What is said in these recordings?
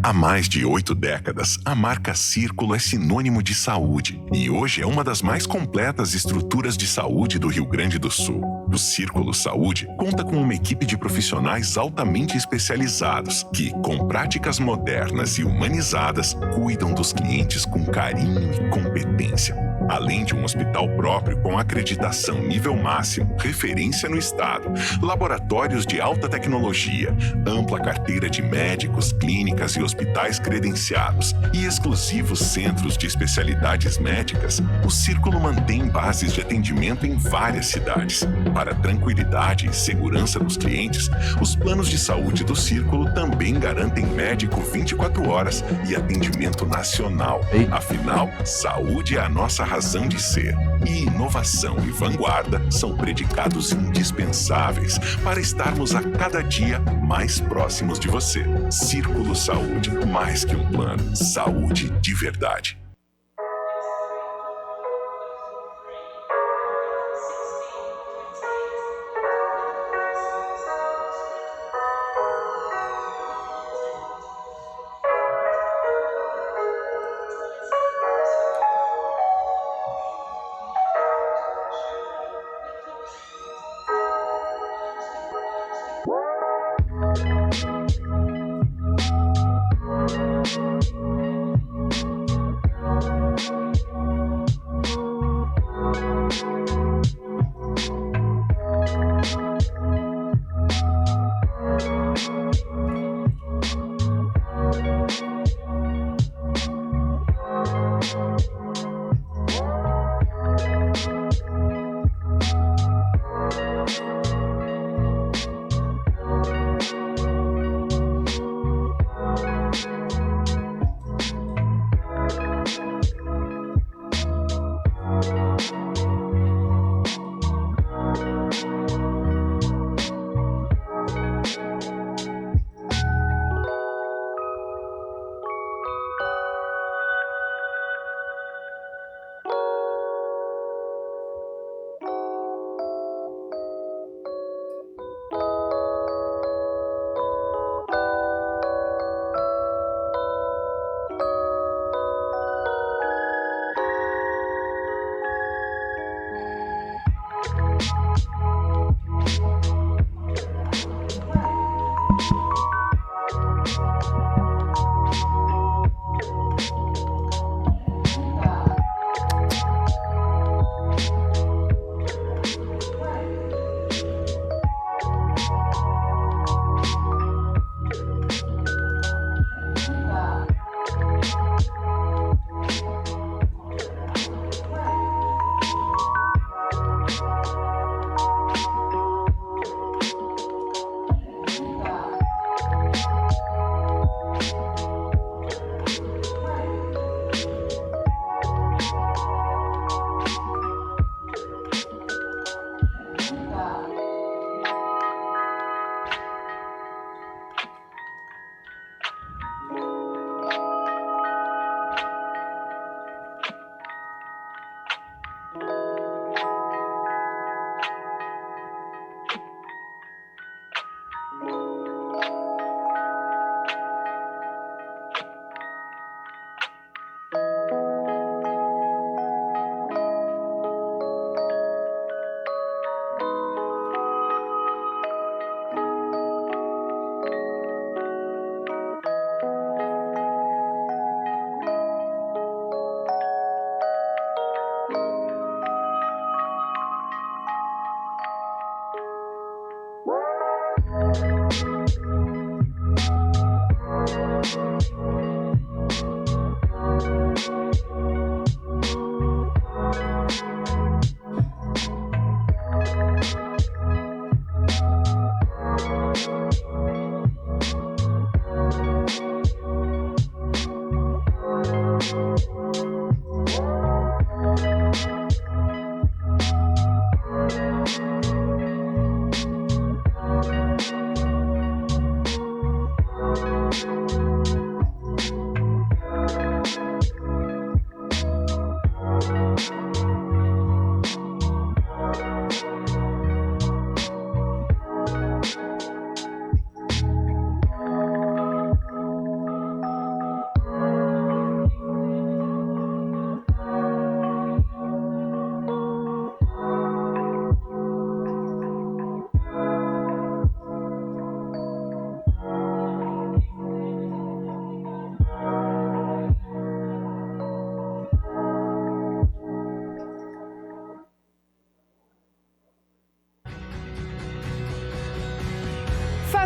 Há mais de 8 décadas, a marca Círculo é sinônimo de saúde e hoje é uma das mais completas estruturas de saúde do Rio Grande do Sul. O Círculo Saúde conta com uma equipe de profissionais altamente especializados que, com práticas modernas e humanizadas, cuidam dos clientes com carinho e competência. Além de um hospital próprio com acreditação nível máximo, referência no estado, laboratórios de alta tecnologia, ampla carteira de médicos, clínicas e hospitais credenciados e exclusivos centros de especialidades médicas, o Círculo mantém bases de atendimento em várias cidades. Para tranquilidade e segurança dos clientes, os planos de saúde do Círculo também garantem médico 24 horas e atendimento nacional. Afinal, saúde é a nossa razão de ser. E inovação e vanguarda são predicados indispensáveis para estarmos a cada dia mais próximos de você. Círculo Saúde, mais que um plano. Saúde de verdade.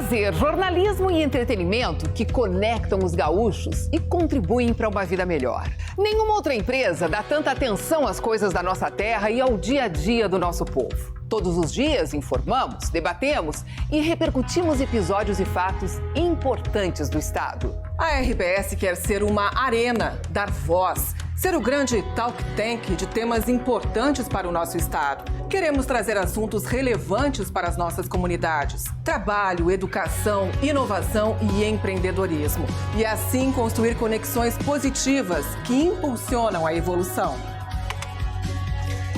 fazer jornalismo e entretenimento que conectam os gaúchos e contribuem para uma vida melhor. Nenhuma outra empresa dá tanta atenção às coisas da nossa terra e ao dia a dia do nosso povo. Todos os dias informamos, debatemos e repercutimos episódios e fatos importantes do estado. A RBS quer ser uma arena, dar voz, ser o grande talk tank de temas importantes para o nosso estado. Queremos trazer assuntos relevantes para as nossas comunidades. Trabalho, educação, inovação e empreendedorismo. E assim construir conexões positivas que impulsionam a evolução.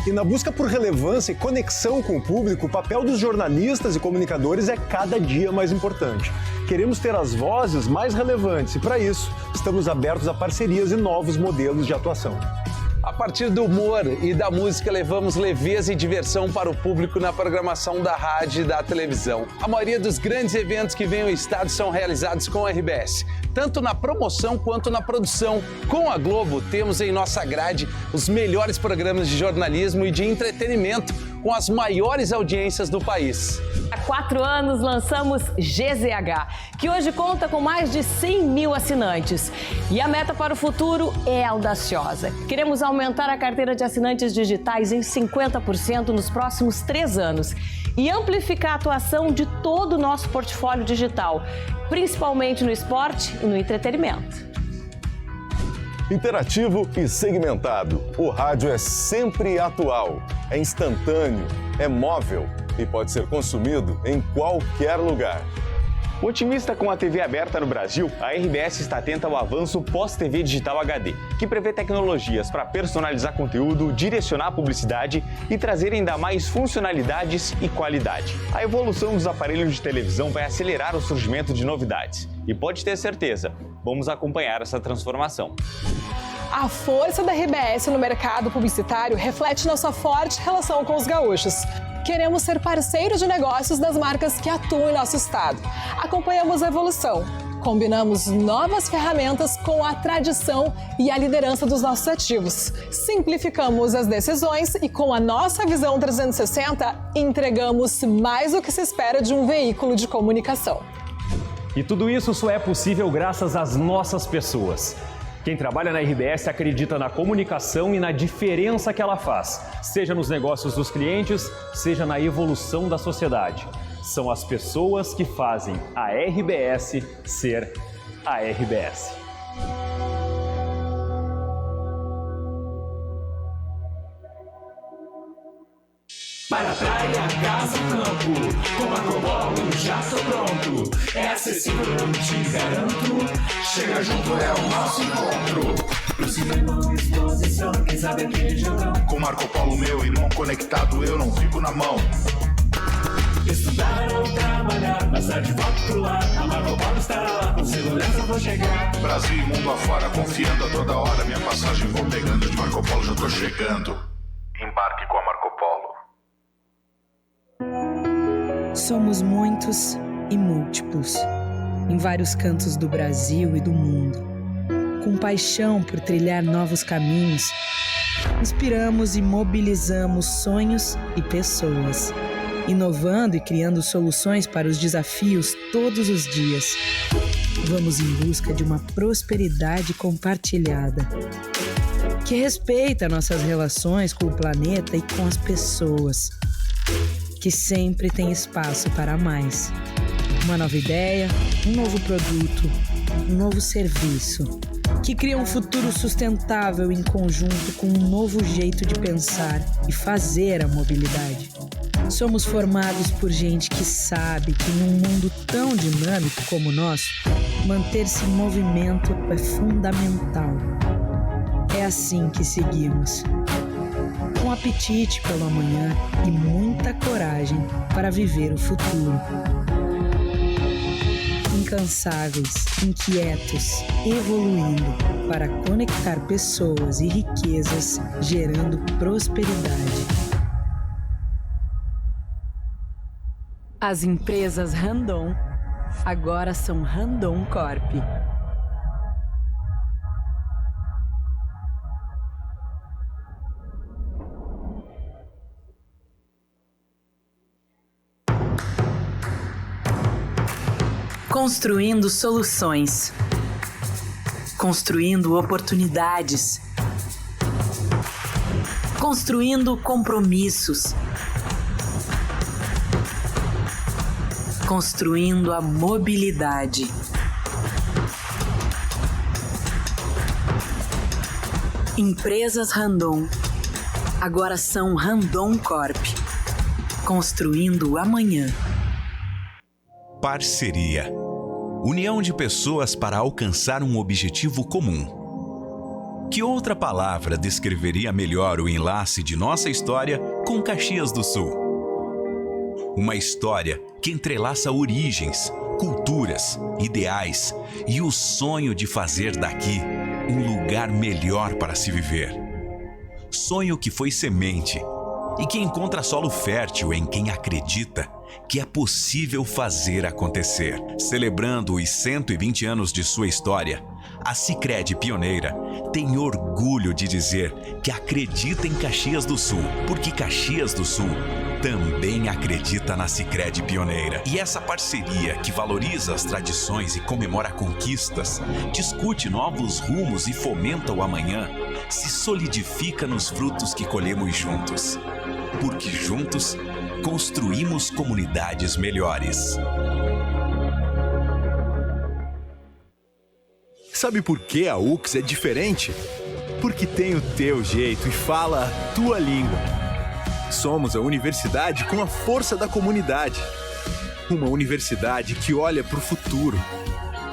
E na busca por relevância e conexão com o público, o papel dos jornalistas e comunicadores é cada dia mais importante. Queremos ter as vozes mais relevantes e, para isso, estamos abertos a parcerias e novos modelos de atuação. A partir do humor e da música, levamos leveza e diversão para o público na programação da rádio e da televisão. A maioria dos grandes eventos que vêm ao estado são realizados com a RBS, tanto na promoção quanto na produção. Com a Globo, temos em nossa grade os melhores programas de jornalismo e de entretenimento, com as maiores audiências do país. Há 4 anos lançamos GZH, que hoje conta com mais de 100 mil assinantes. E a meta para o futuro é audaciosa. Queremos aumentar a carteira de assinantes digitais em 50% nos próximos 3 anos e amplificar a atuação de todo o nosso portfólio digital, principalmente no esporte e no entretenimento. Interativo e segmentado. O rádio é sempre atual, é instantâneo, é móvel e pode ser consumido em qualquer lugar. Otimista com a TV aberta no Brasil, a RBS está atenta ao avanço pós-TV digital HD, que prevê tecnologias para personalizar conteúdo, direcionar a publicidade e trazer ainda mais funcionalidades e qualidade. A evolução dos aparelhos de televisão vai acelerar o surgimento de novidades. E pode ter certeza, vamos acompanhar essa transformação. A força da RBS no mercado publicitário reflete nossa forte relação com os gaúchos. Queremos ser parceiros de negócios das marcas que atuam em nosso estado. Acompanhamos a evolução. Combinamos novas ferramentas com a tradição e a liderança dos nossos ativos. Simplificamos as decisões e, com a nossa visão 360, entregamos mais do que se espera de um veículo de comunicação. E tudo isso só é possível graças às nossas pessoas. Quem trabalha na RBS acredita na comunicação e na diferença que ela faz, seja nos negócios dos clientes, seja na evolução da sociedade. São as pessoas que fazem a RBS ser a RBS. Para a praia, casa ou campo, com Marcopolo já estou pronto. É acessível, eu te garanto. Chega junto, é o nosso encontro. Pro cinema, exposição, quem sabe aqui região. Com Marcopolo, meu irmão conectado, eu não fico na mão. Estudar ou trabalhar, mais tarde volto pro lar. A Marcopolo estará lá, com segurança vou chegar. Brasil e mundo afora, confiando a toda hora. Minha passagem vou pegando, de Marcopolo já tô chegando. Embarque com a Marcopolo. Somos muitos e múltiplos, em vários cantos do Brasil e do mundo. Com paixão por trilhar novos caminhos, inspiramos e mobilizamos sonhos e pessoas, inovando e criando soluções para os desafios todos os dias. Vamos em busca de uma prosperidade compartilhada, que respeita nossas relações com o planeta e com as pessoas, que sempre tem espaço para mais. Uma nova ideia, um novo produto, um novo serviço, que cria um futuro sustentável em conjunto com um novo jeito de pensar e fazer a mobilidade. Somos formados por gente que sabe que em um mundo tão dinâmico como o nosso, manter-se em movimento é fundamental. É assim que seguimos. Com apetite pelo amanhã e muita coragem para viver o futuro. Incansáveis, inquietos, evoluindo para conectar pessoas e riquezas, gerando prosperidade. As empresas Randon agora são Randon Corp. Construindo soluções. Construindo oportunidades. Construindo compromissos. Construindo a mobilidade. Empresas Randon. Agora são Randon Corp. Construindo o amanhã. Parceria. União de pessoas para alcançar um objetivo comum. Que outra palavra descreveria melhor o enlace de nossa história com Caxias do Sul? Uma história que entrelaça origens, culturas, ideais e o sonho de fazer daqui um lugar melhor para se viver. Sonho que foi semente e que encontra solo fértil em quem acredita que é possível fazer acontecer. Celebrando os 120 anos de sua história, a Sicredi Pioneira tem orgulho de dizer que acredita em Caxias do Sul, porque Caxias do Sul também acredita na Sicredi Pioneira. E essa parceria que valoriza as tradições e comemora conquistas, discute novos rumos e fomenta o amanhã, se solidifica nos frutos que colhemos juntos. Porque juntos construímos comunidades melhores. Sabe por que a UX é diferente? Porque tem o teu jeito e fala a tua língua. Somos a universidade com a força da comunidade. Uma universidade que olha para o futuro,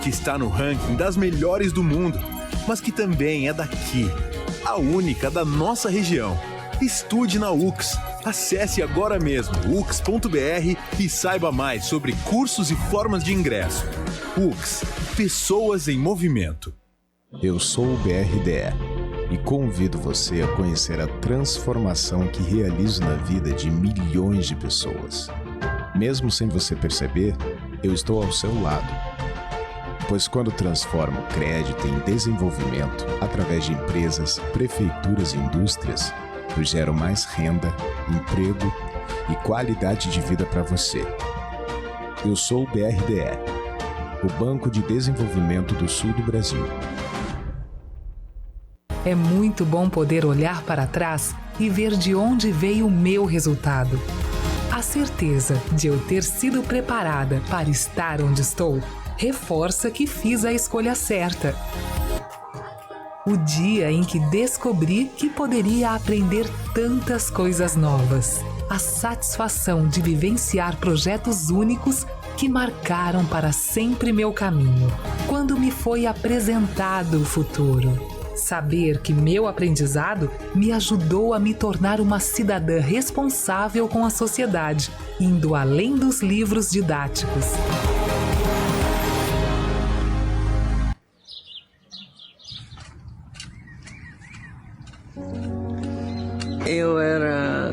que está no ranking das melhores do mundo, mas que também é daqui, a única da nossa região. Estude na UX. Acesse agora mesmo ux.br e saiba mais sobre cursos e formas de ingresso. UX, pessoas em movimento. Eu sou o BRDE e convido você a conhecer a transformação que realizo na vida de milhões de pessoas. Mesmo sem você perceber, eu estou ao seu lado. Pois quando transformo crédito em desenvolvimento através de empresas, prefeituras e indústrias, eu gero mais renda, emprego e qualidade de vida para você. Eu sou o BRDE, o Banco de Desenvolvimento do Sul do Brasil. É muito bom poder olhar para trás e ver de onde veio o meu resultado. A certeza de eu ter sido preparada para estar onde estou reforça que fiz a escolha certa. O dia em que descobri que poderia aprender tantas coisas novas. A satisfação de vivenciar projetos únicos que marcaram para sempre meu caminho. Quando me foi apresentado o futuro. Saber que meu aprendizado me ajudou a me tornar uma cidadã responsável com a sociedade, indo além dos livros didáticos. Eu era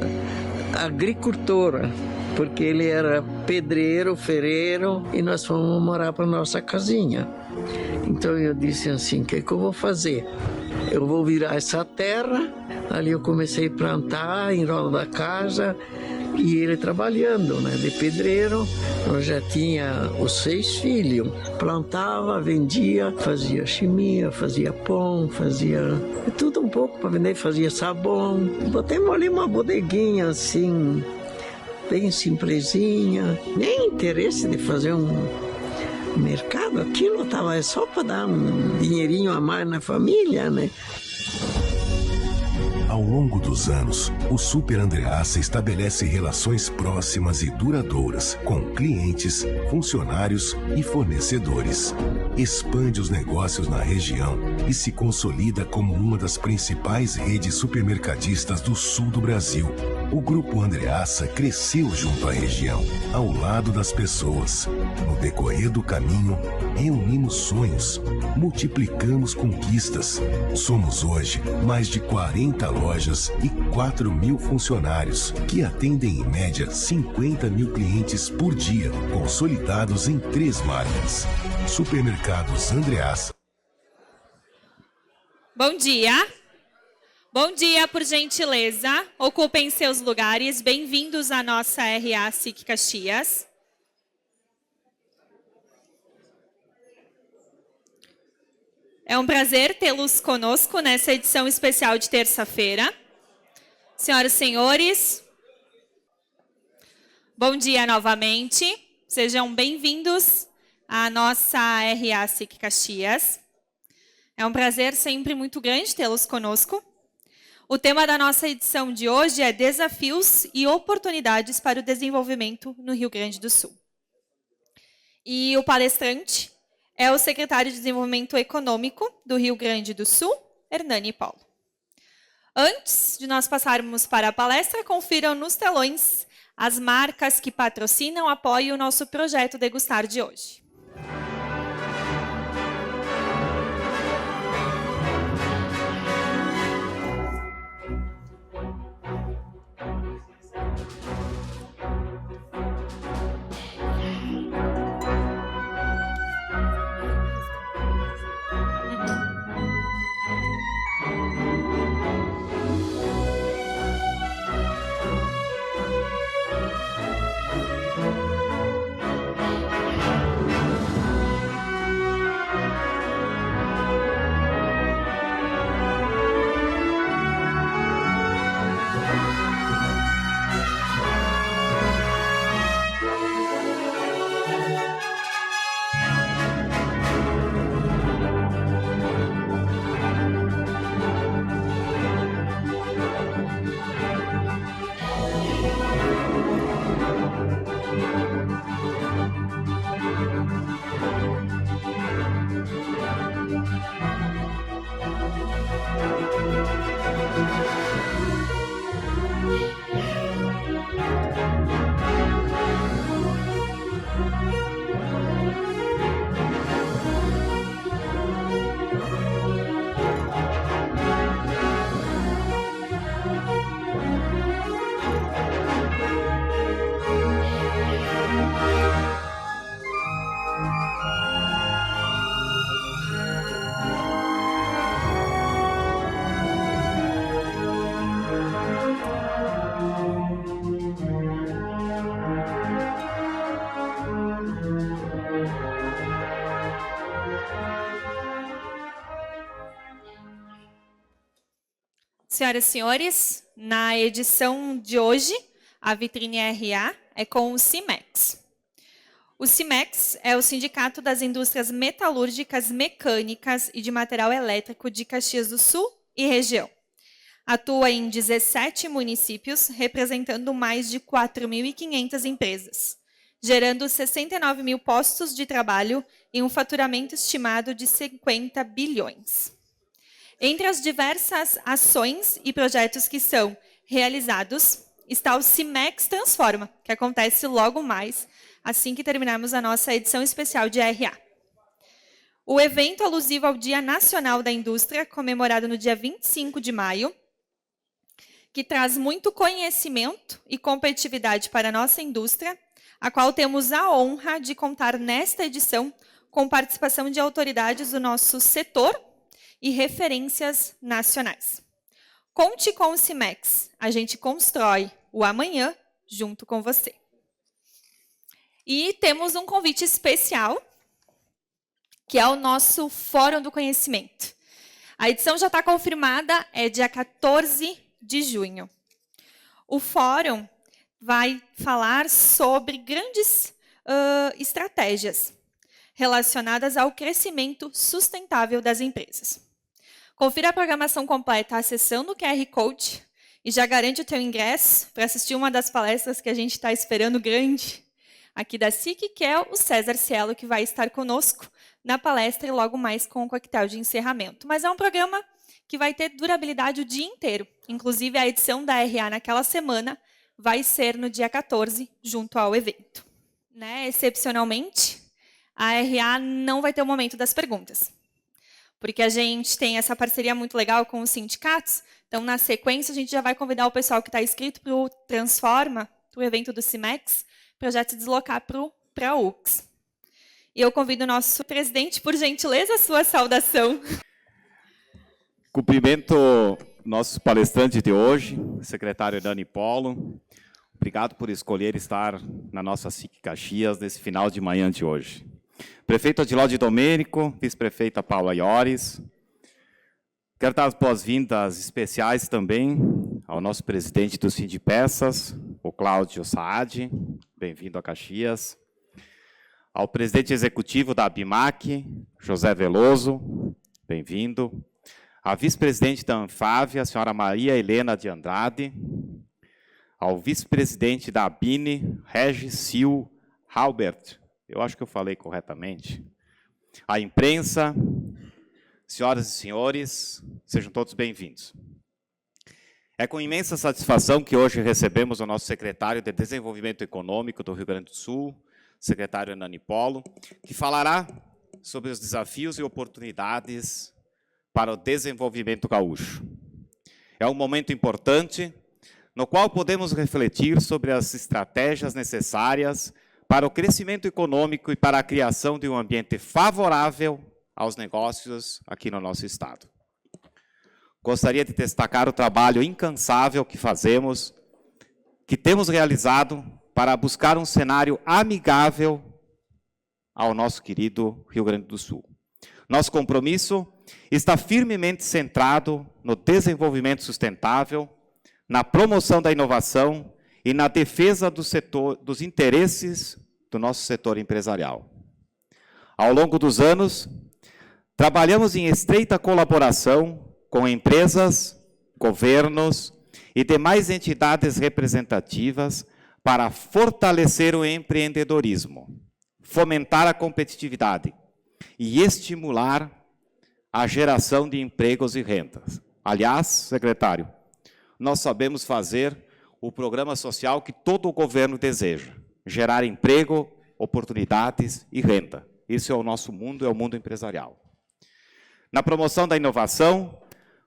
agricultora, porque ele era pedreiro, ferreiro, e nós fomos morar para nossa casinha. Então eu disse assim, o que eu vou fazer? Eu vou virar essa terra. Ali eu comecei a plantar em volta da casa, e ele trabalhando, né, de pedreiro. Eu já tinha os 6 filhos. Plantava, vendia, fazia chimia, fazia pão, fazia tudo um pouco para vender, fazia sabão. Botemos ali uma bodeguinha assim, bem simplesinha. Nem interesse de fazer um mercado, aquilo estava só para dar um dinheirinho a mais na família, né? Ao longo dos anos, o Super Andreassa estabelece relações próximas e duradouras com clientes, funcionários e fornecedores. Expande os negócios na região e se consolida como uma das principais redes supermercadistas do sul do Brasil. O Grupo Andreassa cresceu junto à região, ao lado das pessoas. No decorrer do caminho, reunimos sonhos, multiplicamos conquistas. Somos hoje mais de 40 lojas e 4.000 funcionários, que atendem em média 50.000 clientes por dia, consolidados em 3 marcas. Supermercados Andreassa. Bom dia. Bom dia, por gentileza. Ocupem seus lugares. Bem-vindos à nossa RA SIC Caxias. É um prazer tê-los conosco nessa edição especial de terça-feira. Senhoras e senhores, bom dia novamente. Sejam bem-vindos à nossa RA SIC Caxias. É um prazer sempre muito grande tê-los conosco. O tema da nossa edição de hoje é Desafios e Oportunidades para o Desenvolvimento no Rio Grande do Sul. E o palestrante é o secretário de Desenvolvimento Econômico do Rio Grande do Sul, Hernani Paulo. Antes de nós passarmos para a palestra, confiram nos telões as marcas que patrocinam, apoiam o nosso projeto Degustar de hoje. Senhoras e senhores, na edição de hoje, a vitrine RA é com o CIMEX. O CIMEX é o Sindicato das Indústrias Metalúrgicas, Mecânicas e de Material Elétrico de Caxias do Sul e região. Atua em 17 municípios, representando mais de 4.500 empresas, gerando 69 mil postos de trabalho e um faturamento estimado de 50 bilhões. Entre as diversas ações e projetos que são realizados, está o CIMEX Transforma, que acontece logo mais, assim que terminarmos a nossa edição especial de RA. O evento alusivo ao Dia Nacional da Indústria, comemorado no dia 25 de maio, que traz muito conhecimento e competitividade para a nossa indústria, a qual temos a honra de contar nesta edição com participação de autoridades do nosso setor e referências nacionais. Conte com o CIMEX, a gente constrói o amanhã junto com você. E temos um convite especial, que é o nosso Fórum do Conhecimento. A edição já está confirmada, é dia 14 de junho. O fórum vai falar sobre grandes estratégias relacionadas ao crescimento sustentável das empresas. Confira a programação completa acessando o QR Code e já garante o teu ingresso para assistir uma das palestras que a gente está esperando grande aqui da SIC, que é o César Cielo, que vai estar conosco na palestra e logo mais com o coquetel de encerramento. Mas é um programa que vai ter durabilidade o dia inteiro. Inclusive, a edição da RA naquela semana vai ser no dia 14, junto ao evento. Excepcionalmente, a RA não vai ter o momento das perguntas, porque a gente tem essa parceria muito legal com os sindicatos. Então, na sequência, a gente já vai convidar o pessoal que está inscrito para o Transforma, para o evento do CIMEX, para já se deslocar para a UX. E eu convido o nosso presidente, por gentileza, a sua saudação. Cumprimento nosso palestrante de hoje, o secretário Hernani Paulo. Obrigado por escolher estar na nossa SIC Caxias nesse final de manhã de hoje. Prefeito Adiló de Domênico, vice-prefeita Paula Iores. Quero dar as boas-vindas especiais também ao nosso presidente do Sindipeças, o Cláudio Saad, bem-vindo a Caxias. Ao presidente executivo da ABIMAC, José Veloso, bem-vindo. A vice-presidente da Anfávia, a senhora Maria Helena de Andrade. Ao vice-presidente da ABINE, Regis Sil Halbert, eu acho que eu falei corretamente. A imprensa, senhoras e senhores, sejam todos bem-vindos. É com imensa satisfação que hoje recebemos o nosso secretário de Desenvolvimento Econômico do Rio Grande do Sul, secretário Hernani Polo, que falará sobre os desafios e oportunidades para o desenvolvimento gaúcho. É um momento importante no qual podemos refletir sobre as estratégias necessárias para o crescimento econômico e para a criação de um ambiente favorável aos negócios aqui no nosso estado. Gostaria de destacar o trabalho incansável que fazemos, que temos realizado para buscar um cenário amigável ao nosso querido Rio Grande do Sul. Nosso compromisso está firmemente centrado no desenvolvimento sustentável, na promoção da inovação e na defesa dos interesses do nosso setor empresarial. Ao longo dos anos, trabalhamos em estreita colaboração com empresas, governos e demais entidades representativas para fortalecer o empreendedorismo, fomentar a competitividade e estimular a geração de empregos e rendas. Aliás, secretário, nós sabemos fazer o programa social que todo o governo deseja, gerar emprego, oportunidades e renda. Esse é o nosso mundo, é o mundo empresarial. Na promoção da inovação,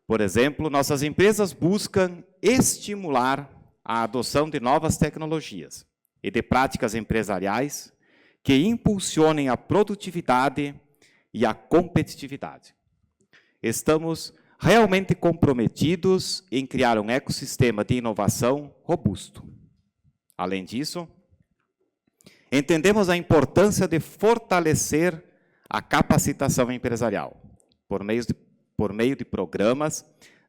por exemplo, nossas empresas buscam estimular a adoção de novas tecnologias e de práticas empresariais que impulsionem a produtividade e a competitividade. Estamos realmente comprometidos em criar um ecossistema de inovação robusto. Além disso, entendemos a importância de fortalecer a capacitação empresarial por meio de programas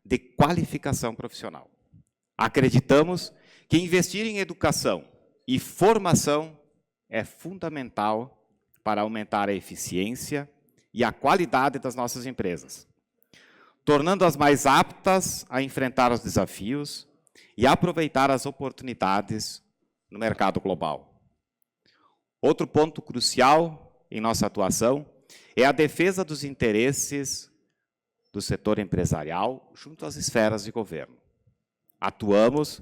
de qualificação profissional. Acreditamos que investir em educação e formação é fundamental para aumentar a eficiência e a qualidade das nossas empresas, tornando-as mais aptas a enfrentar os desafios e aproveitar as oportunidades no mercado global. Outro ponto crucial em nossa atuação é a defesa dos interesses do setor empresarial junto às esferas de governo. Atuamos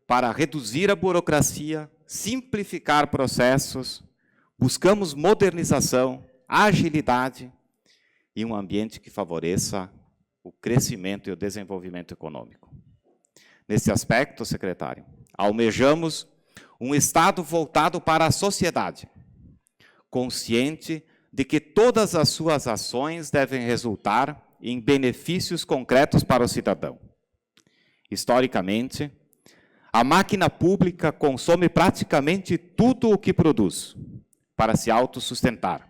para reduzir a burocracia, simplificar processos, buscamos modernização, agilidade e um ambiente que favoreça o crescimento e o desenvolvimento econômico. Nesse aspecto, secretário, almejamos um Estado voltado para a sociedade, consciente de que todas as suas ações devem resultar em benefícios concretos para o cidadão. Historicamente, a máquina pública consome praticamente tudo o que produz para se autossustentar,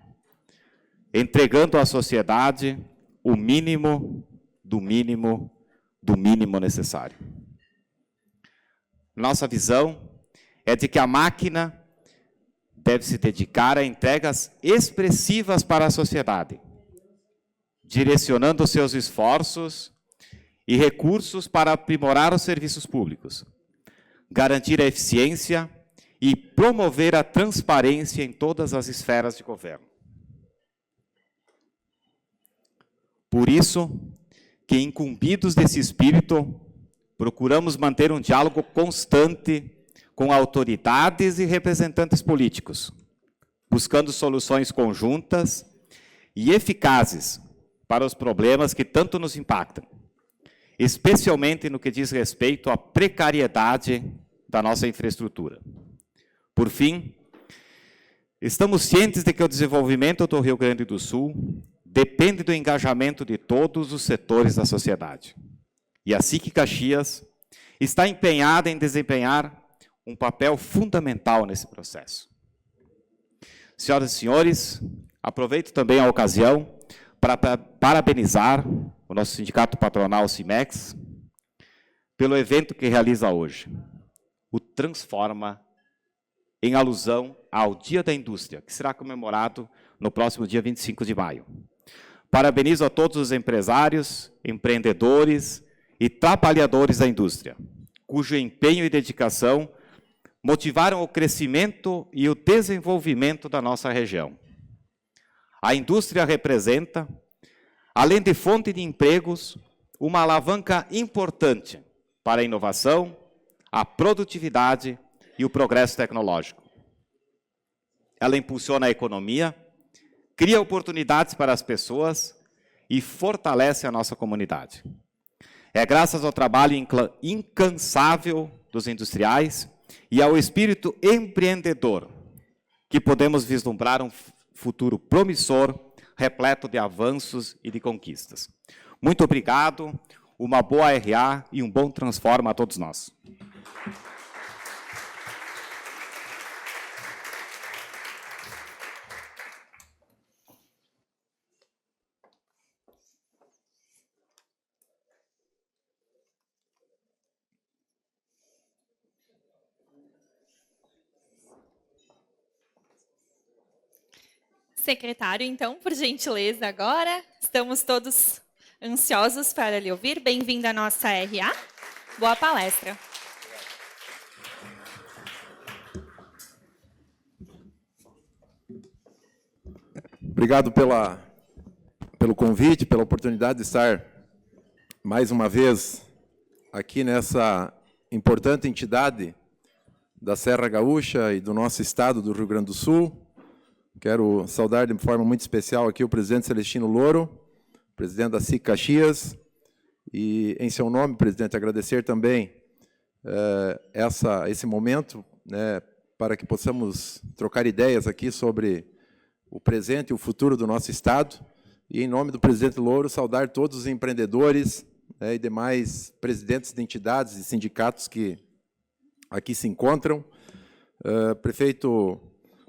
entregando à sociedade o mínimo do mínimo do mínimo necessário. Nossa visão é de que a máquina deve se dedicar a entregas expressivas para a sociedade, direcionando seus esforços e recursos para aprimorar os serviços públicos, garantir a eficiência e promover a transparência em todas as esferas de governo. Por isso, que incumbidos desse espírito, procuramos manter um diálogo constante com autoridades e representantes políticos, buscando soluções conjuntas e eficazes para os problemas que tanto nos impactam, especialmente no que diz respeito à precariedade da nossa infraestrutura. Por fim, estamos cientes de que o desenvolvimento do Rio Grande do Sul depende do engajamento de todos os setores da sociedade. E a SIC Caxias está empenhada em desempenhar um papel fundamental nesse processo. Senhoras e senhores, aproveito também a ocasião para parabenizar o nosso sindicato patronal CIMEX pelo evento que realiza hoje, o Transforma, em alusão ao Dia da Indústria, que será comemorado no próximo dia 25 de maio. Parabenizo a todos os empresários, empreendedores e trabalhadores da indústria, cujo empenho e dedicação motivaram o crescimento e o desenvolvimento da nossa região. A indústria representa, além de fonte de empregos, uma alavanca importante para a inovação, a produtividade e o progresso tecnológico. Ela impulsiona a economia, cria oportunidades para as pessoas e fortalece a nossa comunidade. É graças ao trabalho incansável dos industriais e ao espírito empreendedor que podemos vislumbrar um futuro promissor, repleto de avanços e de conquistas. Muito obrigado, uma boa RA e um bom Transforma a todos nós. Secretário, então, por gentileza, agora. Estamos todos ansiosos para lhe ouvir. Bem-vindo à nossa RA. Boa palestra. Obrigado pelo convite, pela oportunidade de estar mais uma vez aqui nessa importante entidade da Serra Gaúcha e do nosso estado do Rio Grande do Sul. Quero saudar de forma muito especial aqui o presidente Celestino Louro, presidente da SIC Caxias, e, em seu nome, presidente, agradecer também esse momento, né, para que possamos trocar ideias aqui sobre o presente e o futuro do nosso estado, e, em nome do presidente Louro, saudar todos os empreendedores, né, e demais presidentes de entidades e sindicatos que aqui se encontram. Prefeito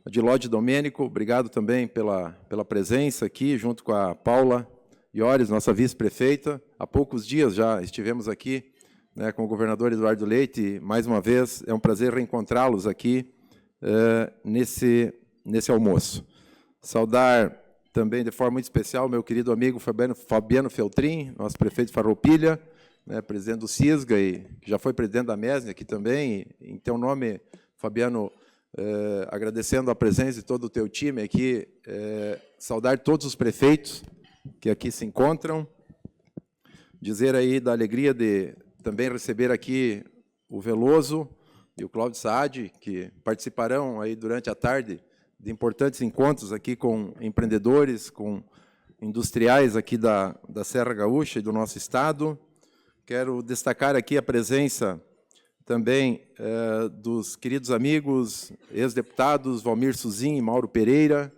Adilode Domênico, obrigado também pela presença aqui, junto com a Paula Iores, nossa vice-prefeita. Há poucos dias já estivemos aqui, né, com o governador Eduardo Leite, e, mais uma vez, é um prazer reencontrá-los aqui nesse almoço. Saudar também, de forma muito especial, meu querido amigo Fabiano Feltrin, nosso prefeito de Farroupilha, né, presidente do CISGA, e que já foi presidente da MESNE aqui também. E, em teu nome, Fabiano, agradecendo a presença de todo o teu time aqui, saudar todos os prefeitos que aqui se encontram, dizer aí da alegria de também receber aqui o Veloso e o Cláudio Saad, que participarão aí durante a tarde de importantes encontros aqui com empreendedores, com industriais aqui da Serra Gaúcha e do nosso estado. Quero destacar aqui a presença também dos queridos amigos, ex-deputados Valmir Suzin e Mauro Pereira,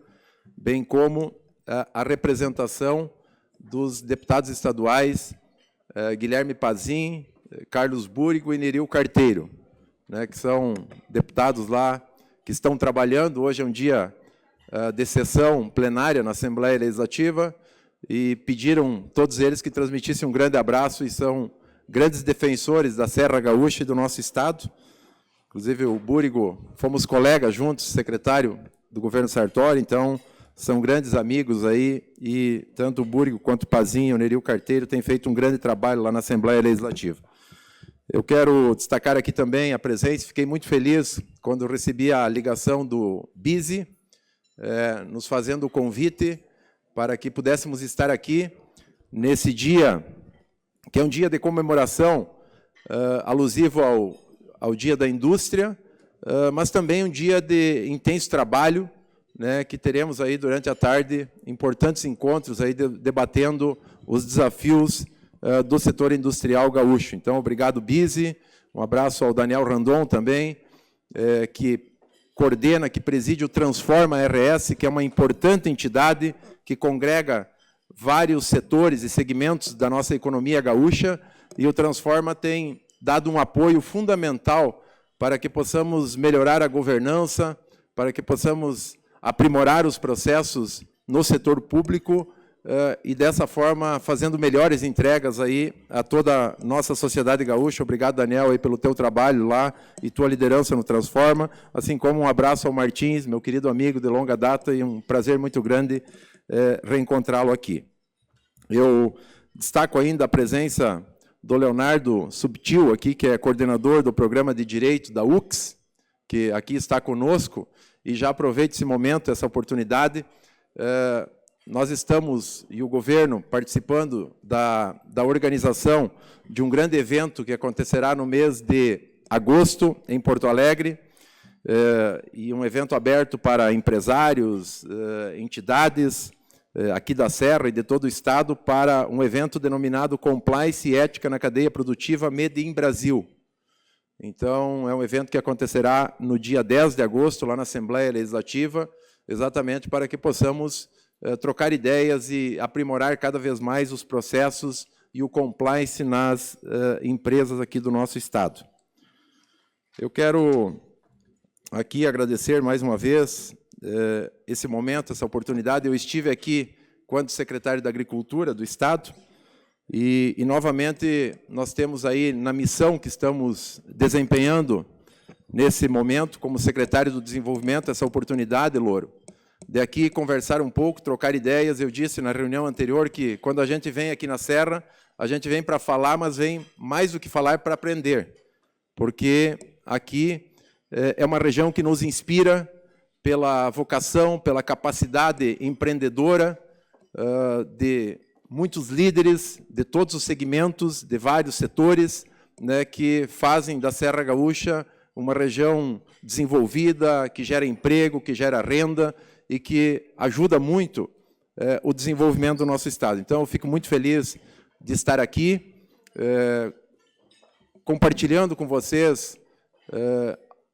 bem como a representação dos deputados estaduais Guilherme Pazin, Carlos Búrigo e Neril Carteiro, né, que são deputados lá que estão trabalhando. Hoje é um dia de sessão plenária na Assembleia Legislativa, e pediram todos eles que transmitissem um grande abraço, e são grandes defensores da Serra Gaúcha e do nosso estado. Inclusive, o Búrigo, fomos colegas juntos, secretário do governo Sartori, então são grandes amigos aí, e tanto o Búrigo quanto o Pazinho, o Neril Carteiro, têm feito um grande trabalho lá na Assembleia Legislativa. Eu quero destacar aqui também a presença, fiquei muito feliz quando recebi a ligação do Bizi, nos fazendo o convite para que pudéssemos estar aqui nesse dia, que é um dia de comemoração alusivo ao Dia da Indústria, mas também um dia de intenso trabalho, né, que teremos aí durante a tarde importantes encontros aí debatendo os desafios do setor industrial gaúcho. Então, obrigado, Bizi, um abraço ao Daniel Randon também, que coordena, que preside o Transforma RS, que é uma importante entidade que congrega vários setores e segmentos da nossa economia gaúcha, e o Transforma tem dado um apoio fundamental para que possamos melhorar a governança, para que possamos aprimorar os processos no setor público e, dessa forma, fazendo melhores entregas aí a toda a nossa sociedade gaúcha. Obrigado, Daniel, aí, pelo teu trabalho lá e tua liderança no Transforma, assim como um abraço ao Martins, meu querido amigo de longa data, e um prazer muito grande reencontrá-lo aqui. Eu destaco ainda a presença do Leonardo Subtil, aqui, que é coordenador do Programa de Direito da UCS, que aqui está conosco, e já aproveito esse momento, essa oportunidade. Nós estamos, e o governo, participando da organização de um grande evento que acontecerá no mês de agosto, em Porto Alegre, e um evento aberto para empresários, entidades aqui da Serra e de todo o Estado, para um evento denominado Compliance e Ética na Cadeia Produtiva Made in Brasil. Então, é um evento que acontecerá no dia 10 de agosto, lá na Assembleia Legislativa, exatamente para que possamos trocar ideias e aprimorar cada vez mais os processos e o compliance nas empresas aqui do nosso Estado. Eu quero aqui agradecer mais uma vez esse momento, essa oportunidade. Eu estive aqui quando secretário da Agricultura do Estado e novamente nós temos aí na missão que estamos desempenhando nesse momento como secretário do Desenvolvimento essa oportunidade, Louro, de aqui conversar um pouco, trocar ideias. Eu disse na reunião anterior que quando a gente vem aqui na Serra, a gente vem para falar, mas vem mais do que falar para aprender, porque aqui é uma região que nos inspira pela vocação, pela capacidade empreendedora de muitos líderes de todos os segmentos, de vários setores, né, que fazem da Serra Gaúcha uma região desenvolvida, que gera emprego, que gera renda e que ajuda muito o desenvolvimento do nosso Estado. Então, eu fico muito feliz de estar aqui, compartilhando com vocês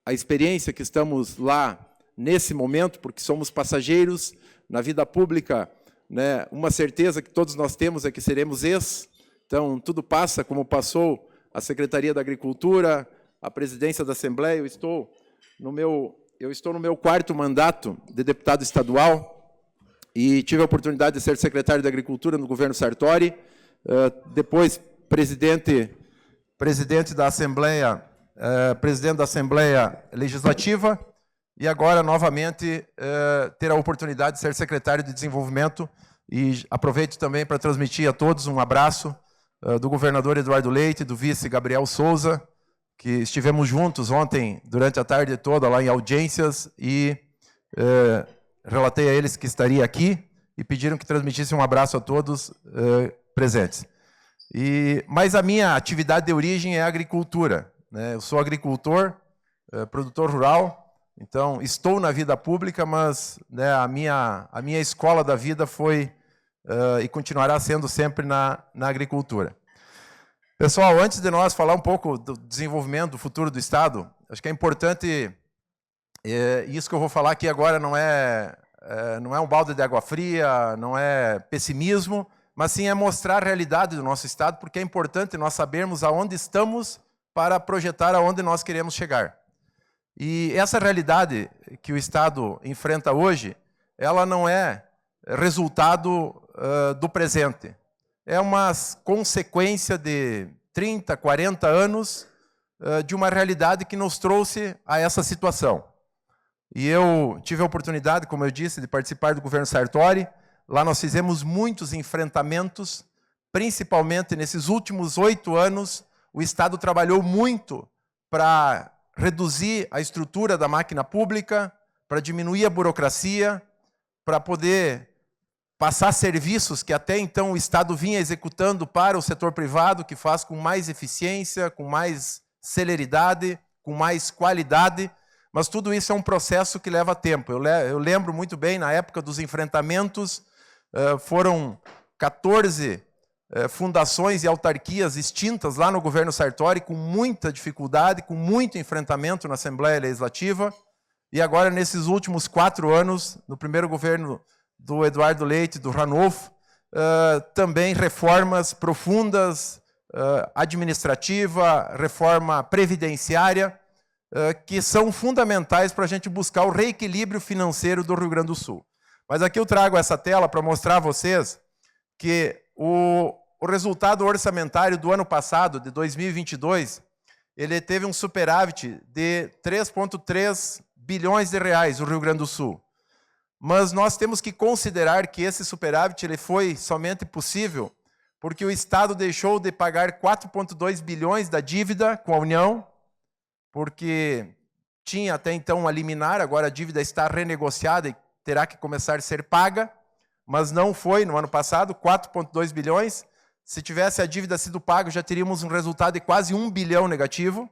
a experiência que estamos lá nesse momento, porque somos passageiros na vida pública, né? Uma certeza que todos nós temos é que seremos então tudo passa como passou a Secretaria da Agricultura, a presidência da Assembleia. Eu estou no meu 4º mandato de deputado estadual e tive a oportunidade de ser secretário da Agricultura no governo Sartori, depois presidente da Assembleia, presidente da Assembleia Legislativa, e agora, novamente, ter a oportunidade de ser secretário de Desenvolvimento. E aproveito também para transmitir a todos um abraço do governador Eduardo Leite, do vice Gabriel Souza, que estivemos juntos ontem, durante a tarde toda, lá em audiências, e relatei a eles que estaria aqui, e pediram que transmitisse um abraço a todos presentes. Mas a minha atividade de origem é a agricultura, né? Eu sou agricultor, produtor rural. Então, estou na vida pública, mas, né, a minha escola da vida foi e continuará sendo sempre na agricultura. Pessoal, antes de nós falar um pouco do desenvolvimento, do futuro do Estado, acho que é importante, isso que eu vou falar aqui agora não é um balde de água fria, não é pessimismo, mas sim é mostrar a realidade do nosso Estado, porque é importante nós sabermos aonde estamos para projetar aonde nós queremos chegar. E essa realidade que o Estado enfrenta hoje, ela não é resultado do presente. É uma consequência de 30, 40 anos de uma realidade que nos trouxe a essa situação. E eu tive a oportunidade, como eu disse, de participar do governo Sartori. Lá nós fizemos muitos enfrentamentos, principalmente nesses últimos 8 anos, o Estado trabalhou muito para reduzir a estrutura da máquina pública, para diminuir a burocracia, para poder passar serviços que até então o Estado vinha executando para o setor privado, que faz com mais eficiência, com mais celeridade, com mais qualidade, mas tudo isso é um processo que leva tempo. Eu lembro muito bem, na época dos enfrentamentos, foram 14 fundações e autarquias extintas lá no governo Sartori, com muita dificuldade, com muito enfrentamento na Assembleia Legislativa, e agora, nesses últimos 4 anos, no primeiro governo do Eduardo Leite, do Ranolfo, também reformas profundas, administrativa, reforma previdenciária, que são fundamentais para a gente buscar o reequilíbrio financeiro do Rio Grande do Sul. Mas aqui eu trago essa tela para mostrar a vocês que o resultado orçamentário do ano passado, de 2022, ele teve um superávit de 3,3 bilhões de reais no Rio Grande do Sul. Mas nós temos que considerar que esse superávit ele foi somente possível porque o Estado deixou de pagar 4,2 bilhões da dívida com a União, porque tinha até então uma liminar, agora a dívida está renegociada e terá que começar a ser paga, mas não foi no ano passado, 4,2 bilhões. Se tivesse a dívida sido paga, já teríamos um resultado de quase 1 bilhão negativo.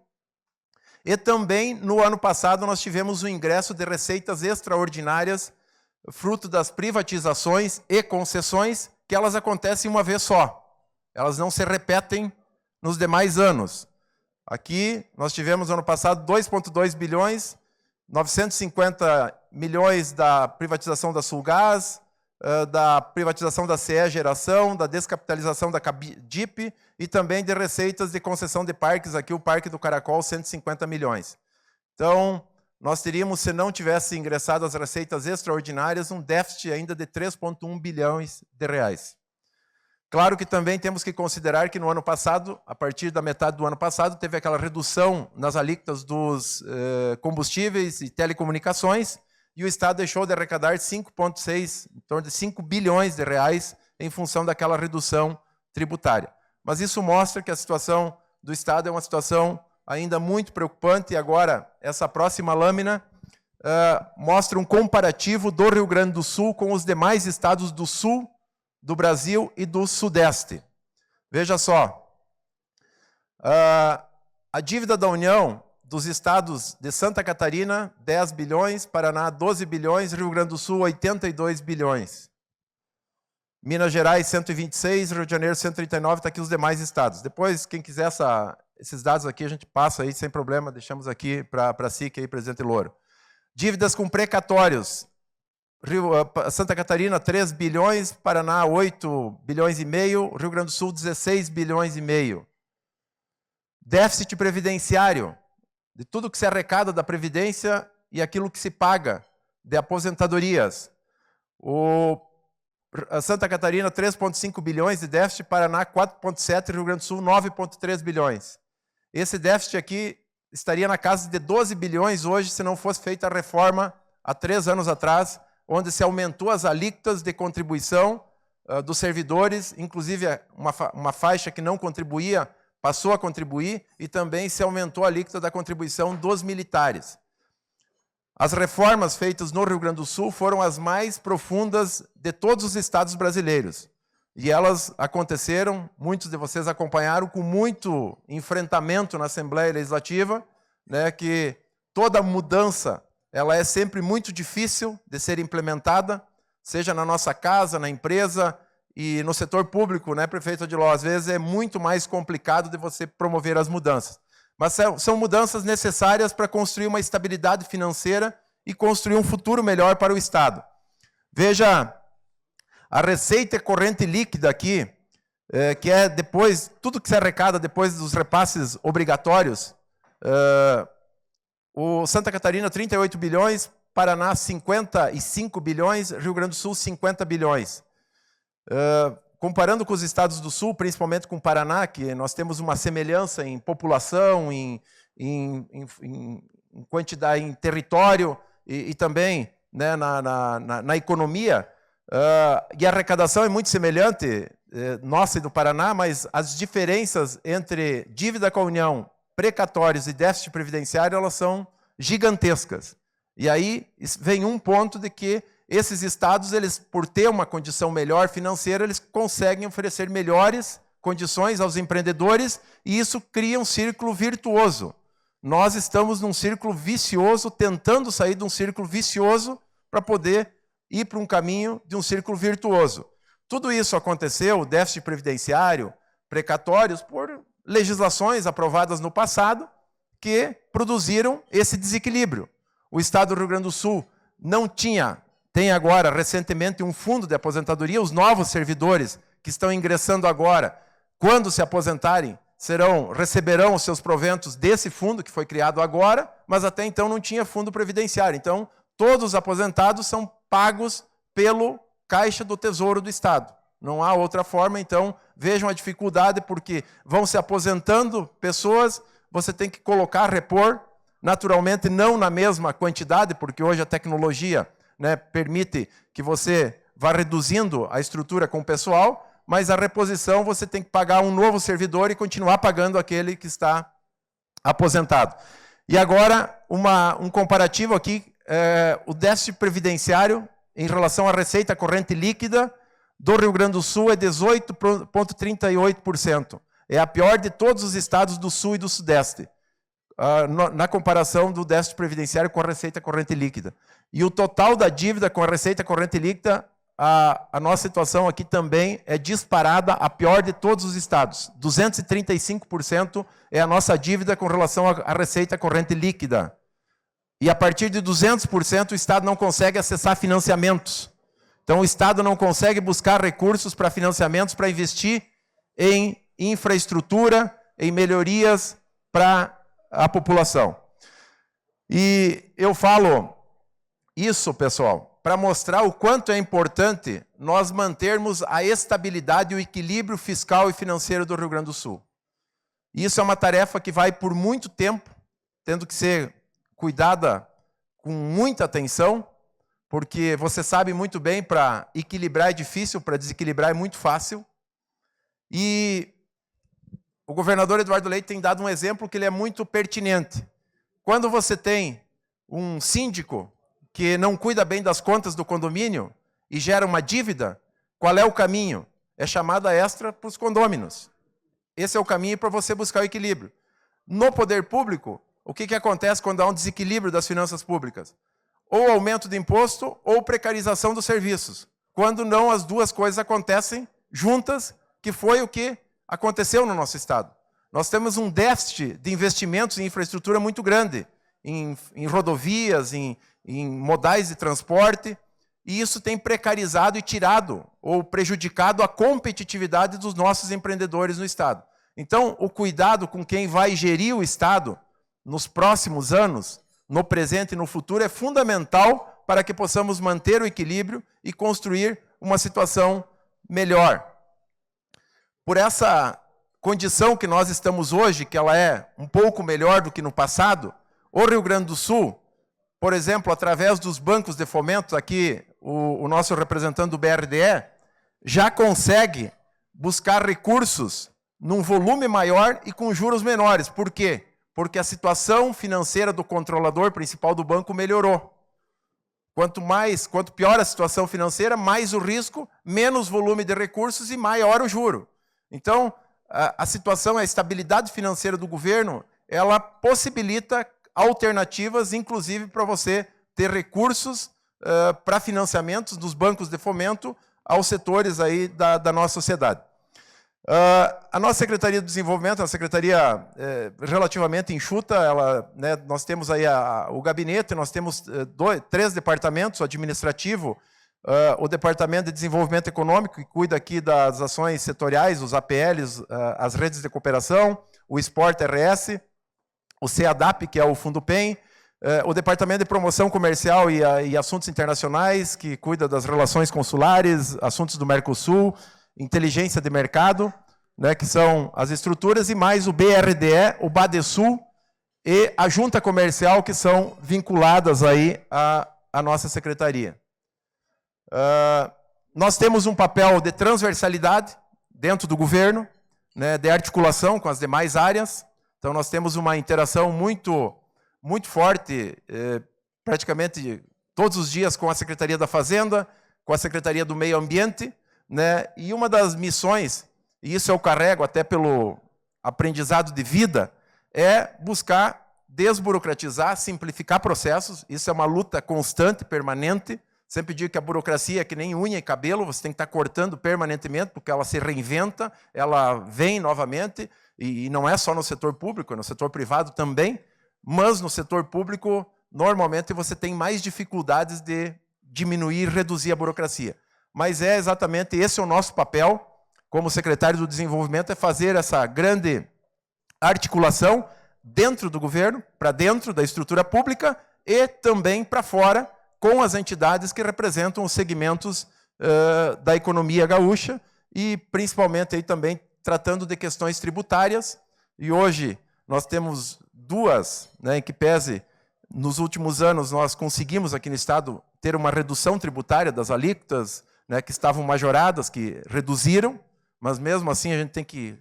E também, no ano passado, nós tivemos o ingresso de receitas extraordinárias, fruto das privatizações e concessões, que elas acontecem uma vez só. Elas não se repetem nos demais anos. Aqui, nós tivemos, no ano passado, 2,2 bilhões, 950 milhões da privatização da Sulgás, da privatização da CE Geração, da descapitalização da DIP e também de receitas de concessão de parques, aqui o Parque do Caracol, 150 milhões. Então, nós teríamos, se não tivesse ingressado as receitas extraordinárias, um déficit ainda de 3,1 bilhões de reais. Claro que também temos que considerar que no ano passado, a partir da metade do ano passado, teve aquela redução nas alíquotas dos combustíveis e telecomunicações, e o Estado deixou de arrecadar 5,6, em torno de 5 bilhões de reais em função daquela redução tributária. Mas isso mostra que a situação do Estado é uma situação ainda muito preocupante, e agora essa próxima lâmina mostra um comparativo do Rio Grande do Sul com os demais estados do Sul do Brasil e do Sudeste. Veja só, a dívida da União dos estados de Santa Catarina, 10 bilhões, Paraná, 12 bilhões, Rio Grande do Sul, 82 bilhões. Minas Gerais, 126, Rio de Janeiro, 139, está aqui os demais estados. Depois, quem quiser esses dados aqui, a gente passa aí sem problema, deixamos aqui para a SIC, aí, presidente Louro. Dívidas com precatórios. Santa Catarina, 3 bilhões, Paraná, 8 bilhões e meio, Rio Grande do Sul, 16 bilhões e meio. Déficit previdenciário, de tudo que se arrecada da Previdência e aquilo que se paga de aposentadorias. Santa Catarina, 3,5 bilhões de déficit, Paraná, 4,7, Rio Grande do Sul, 9,3 bilhões. Esse déficit aqui estaria na casa de 12 bilhões hoje, se não fosse feita a reforma há 3 anos atrás, onde se aumentou as alíquotas de contribuição dos servidores, inclusive uma faixa que não contribuía, passou a contribuir, e também se aumentou a alíquota da contribuição dos militares. As reformas feitas no Rio Grande do Sul foram as mais profundas de todos os estados brasileiros. E elas aconteceram, muitos de vocês acompanharam, com muito enfrentamento na Assembleia Legislativa, né, que toda mudança ela é sempre muito difícil de ser implementada, seja na nossa casa, na empresa e no setor público, né, prefeito Odiló, às vezes é muito mais complicado de você promover as mudanças. Mas são mudanças necessárias para construir uma estabilidade financeira e construir um futuro melhor para o Estado. Veja a receita corrente líquida aqui, que é depois, tudo que se arrecada depois dos repasses obrigatórios. O Santa Catarina, 38 bilhões, Paraná, 55 bilhões, Rio Grande do Sul, 50 bilhões. Comparando com os estados do Sul, principalmente com o Paraná, que nós temos uma semelhança em população, em quantidade, em território e também, né, na economia, e a arrecadação é muito semelhante, nossa e do Paraná, mas as diferenças entre dívida com a União, precatórios e déficit previdenciário, elas são gigantescas. E aí vem um ponto de que esses estados, eles, por ter uma condição melhor financeira, eles conseguem oferecer melhores condições aos empreendedores, e isso cria um círculo virtuoso. Nós estamos num círculo vicioso, tentando sair de um círculo vicioso para poder ir para um caminho de um círculo virtuoso. Tudo isso aconteceu, déficit previdenciário, precatórios, por legislações aprovadas no passado que produziram esse desequilíbrio. O Estado do Rio Grande do Sul não tem agora, recentemente, um fundo de aposentadoria. Os novos servidores que estão ingressando agora, quando se aposentarem, receberão os seus proventos desse fundo que foi criado agora, mas até então não tinha fundo previdenciário. Então, todos os aposentados são pagos pelo Caixa do Tesouro do Estado. Não há outra forma, então vejam a dificuldade, porque vão se aposentando pessoas, você tem que colocar, repor, naturalmente não na mesma quantidade, porque hoje a tecnologia, né, permite que você vá reduzindo a estrutura com o pessoal, mas a reposição você tem que pagar um novo servidor e continuar pagando aquele que está aposentado. E agora, um comparativo aqui, o déficit previdenciário em relação à receita corrente líquida do Rio Grande do Sul é 18,38%. É a pior de todos os estados do Sul e do Sudeste, na comparação do déficit previdenciário com a receita corrente líquida. E o total da dívida com a receita corrente líquida, a nossa situação aqui também é disparada, a pior de todos os estados. 235% é a nossa dívida com relação à receita corrente líquida. E a partir de 200%, o Estado não consegue acessar financiamentos. Então, o Estado não consegue buscar recursos para financiamentos para investir em infraestrutura, em melhorias para a população. E eu falo isso, pessoal, para mostrar o quanto é importante nós mantermos a estabilidade e o equilíbrio fiscal e financeiro do Rio Grande do Sul. Isso é uma tarefa que vai por muito tempo, tendo que ser cuidada com muita atenção, porque você sabe muito bem, para equilibrar é difícil, para desequilibrar é muito fácil. E o governador Eduardo Leite tem dado um exemplo que ele é muito pertinente. Quando você tem um síndico que não cuida bem das contas do condomínio e gera uma dívida, qual é o caminho? É chamada extra para os condôminos. Esse é o caminho para você buscar o equilíbrio. No poder público, o que acontece quando há um desequilíbrio das finanças públicas? Ou aumento do imposto ou precarização dos serviços. Quando não, as duas coisas acontecem juntas, que foi o que aconteceu no nosso Estado. Nós temos um déficit de investimentos em infraestrutura muito grande, em rodovias, em modais de transporte, e isso tem precarizado e tirado ou prejudicado a competitividade dos nossos empreendedores no Estado. Então, o cuidado com quem vai gerir o Estado nos próximos anos, no presente e no futuro, é fundamental para que possamos manter o equilíbrio e construir uma situação melhor. Por essa condição que nós estamos hoje, que ela é um pouco melhor do que no passado, o Rio Grande do Sul, por exemplo, através dos bancos de fomento, aqui o nosso representante do BRDE, já consegue buscar recursos num volume maior e com juros menores. Por quê? Porque a situação financeira do controlador principal do banco melhorou. Quanto pior a situação financeira, mais o risco, menos volume de recursos e maior o juro. Então, a situação, a estabilidade financeira do governo, ela possibilita alternativas, inclusive para você ter recursos para financiamentos dos bancos de fomento aos setores aí da nossa sociedade. A nossa Secretaria de Desenvolvimento é uma secretaria relativamente enxuta. Nós temos aí o gabinete, nós temos 3 departamentos, o administrativo, o Departamento de Desenvolvimento Econômico, que cuida aqui das ações setoriais, os APLs, as redes de cooperação, o Sport RS, o CEADAP, que é o Fundo PEN, o Departamento de Promoção Comercial e Assuntos Internacionais, que cuida das relações consulares, assuntos do Mercosul, inteligência de mercado, né, que são as estruturas, e mais o BRDE, o Badesul e a Junta Comercial, que são vinculadas aí à nossa secretaria. Nós temos um papel de transversalidade dentro do governo, né, de articulação com as demais áreas. Então, nós temos uma interação muito forte, praticamente todos os dias, com a Secretaria da Fazenda, com a Secretaria do Meio Ambiente, né? E uma das missões, e isso eu carrego até pelo aprendizado de vida, é buscar desburocratizar, simplificar processos. Isso é uma luta constante, permanente. Sempre digo que a burocracia é que nem unha e cabelo, você tem que estar cortando permanentemente, porque ela se reinventa, ela vem novamente, e não é só no setor público, é no setor privado também, mas no setor público, normalmente, você tem mais dificuldades de diminuir, reduzir a burocracia. Mas esse é o nosso papel, como secretário do Desenvolvimento, é fazer essa grande articulação dentro do governo, para dentro da estrutura pública e também para fora, com as entidades que representam os segmentos da economia gaúcha e principalmente aí também tratando de questões tributárias. E hoje nós temos duas, né, em que pese nos últimos anos nós conseguimos aqui no Estado ter uma redução tributária das alíquotas, né, que estavam majoradas, que reduziram, mas mesmo assim a gente tem que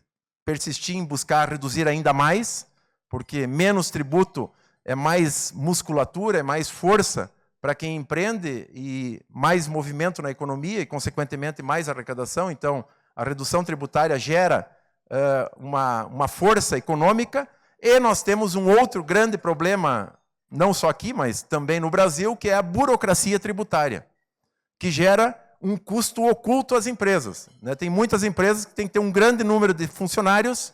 persistir em buscar reduzir ainda mais, porque menos tributo é mais musculatura, é mais força para quem empreende e mais movimento na economia e, consequentemente, mais arrecadação. Então, a redução tributária gera uma força econômica e nós temos um outro grande problema, não só aqui, mas também no Brasil, que é a burocracia tributária, que gera um custo oculto às empresas, né? Tem muitas empresas que têm que ter um grande número de funcionários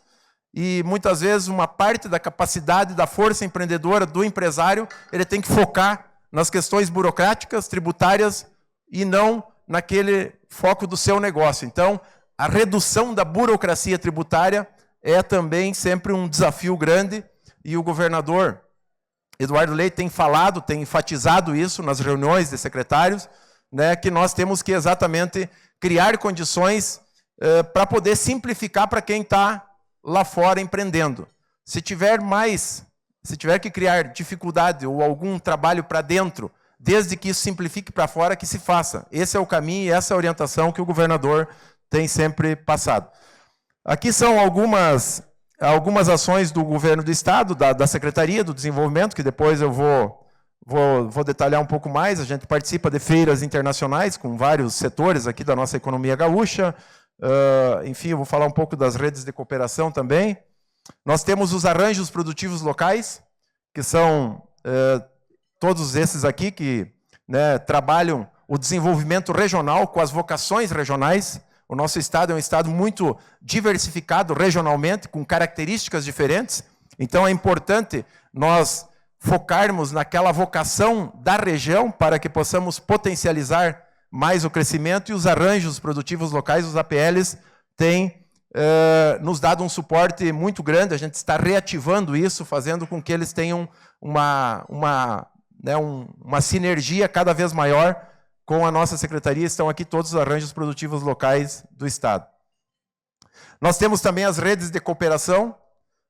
e, muitas vezes, uma parte da capacidade da força empreendedora do empresário, ele tem que focar nas questões burocráticas, tributárias e não naquele foco do seu negócio. Então, a redução da burocracia tributária é também sempre um desafio grande e o governador Eduardo Leite tem falado, tem enfatizado isso nas reuniões de secretários, né, que nós temos que exatamente criar condições para poder simplificar para quem está lá fora empreendendo. Se tiver que criar dificuldade ou algum trabalho para dentro, desde que isso simplifique para fora, que se faça. Esse é o caminho e essa é a orientação que o governador tem sempre passado. Aqui são algumas ações do governo do Estado, da Secretaria do Desenvolvimento, que depois eu vou detalhar um pouco mais. A gente participa de feiras internacionais com vários setores aqui da nossa economia gaúcha. Enfim, eu vou falar um pouco das redes de cooperação também. Nós temos os arranjos produtivos locais, que são todos esses aqui que, né, trabalham o desenvolvimento regional com as vocações regionais. O nosso estado é um estado muito diversificado regionalmente, com características diferentes. Então é importante nós focarmos naquela vocação da região para que possamos potencializar mais o crescimento, e os arranjos produtivos locais, os APLs, têm nos dado um suporte muito grande. A gente está reativando isso, fazendo com que eles tenham uma sinergia cada vez maior com a nossa secretaria. Estão aqui todos os arranjos produtivos locais do Estado. Nós temos também as redes de cooperação,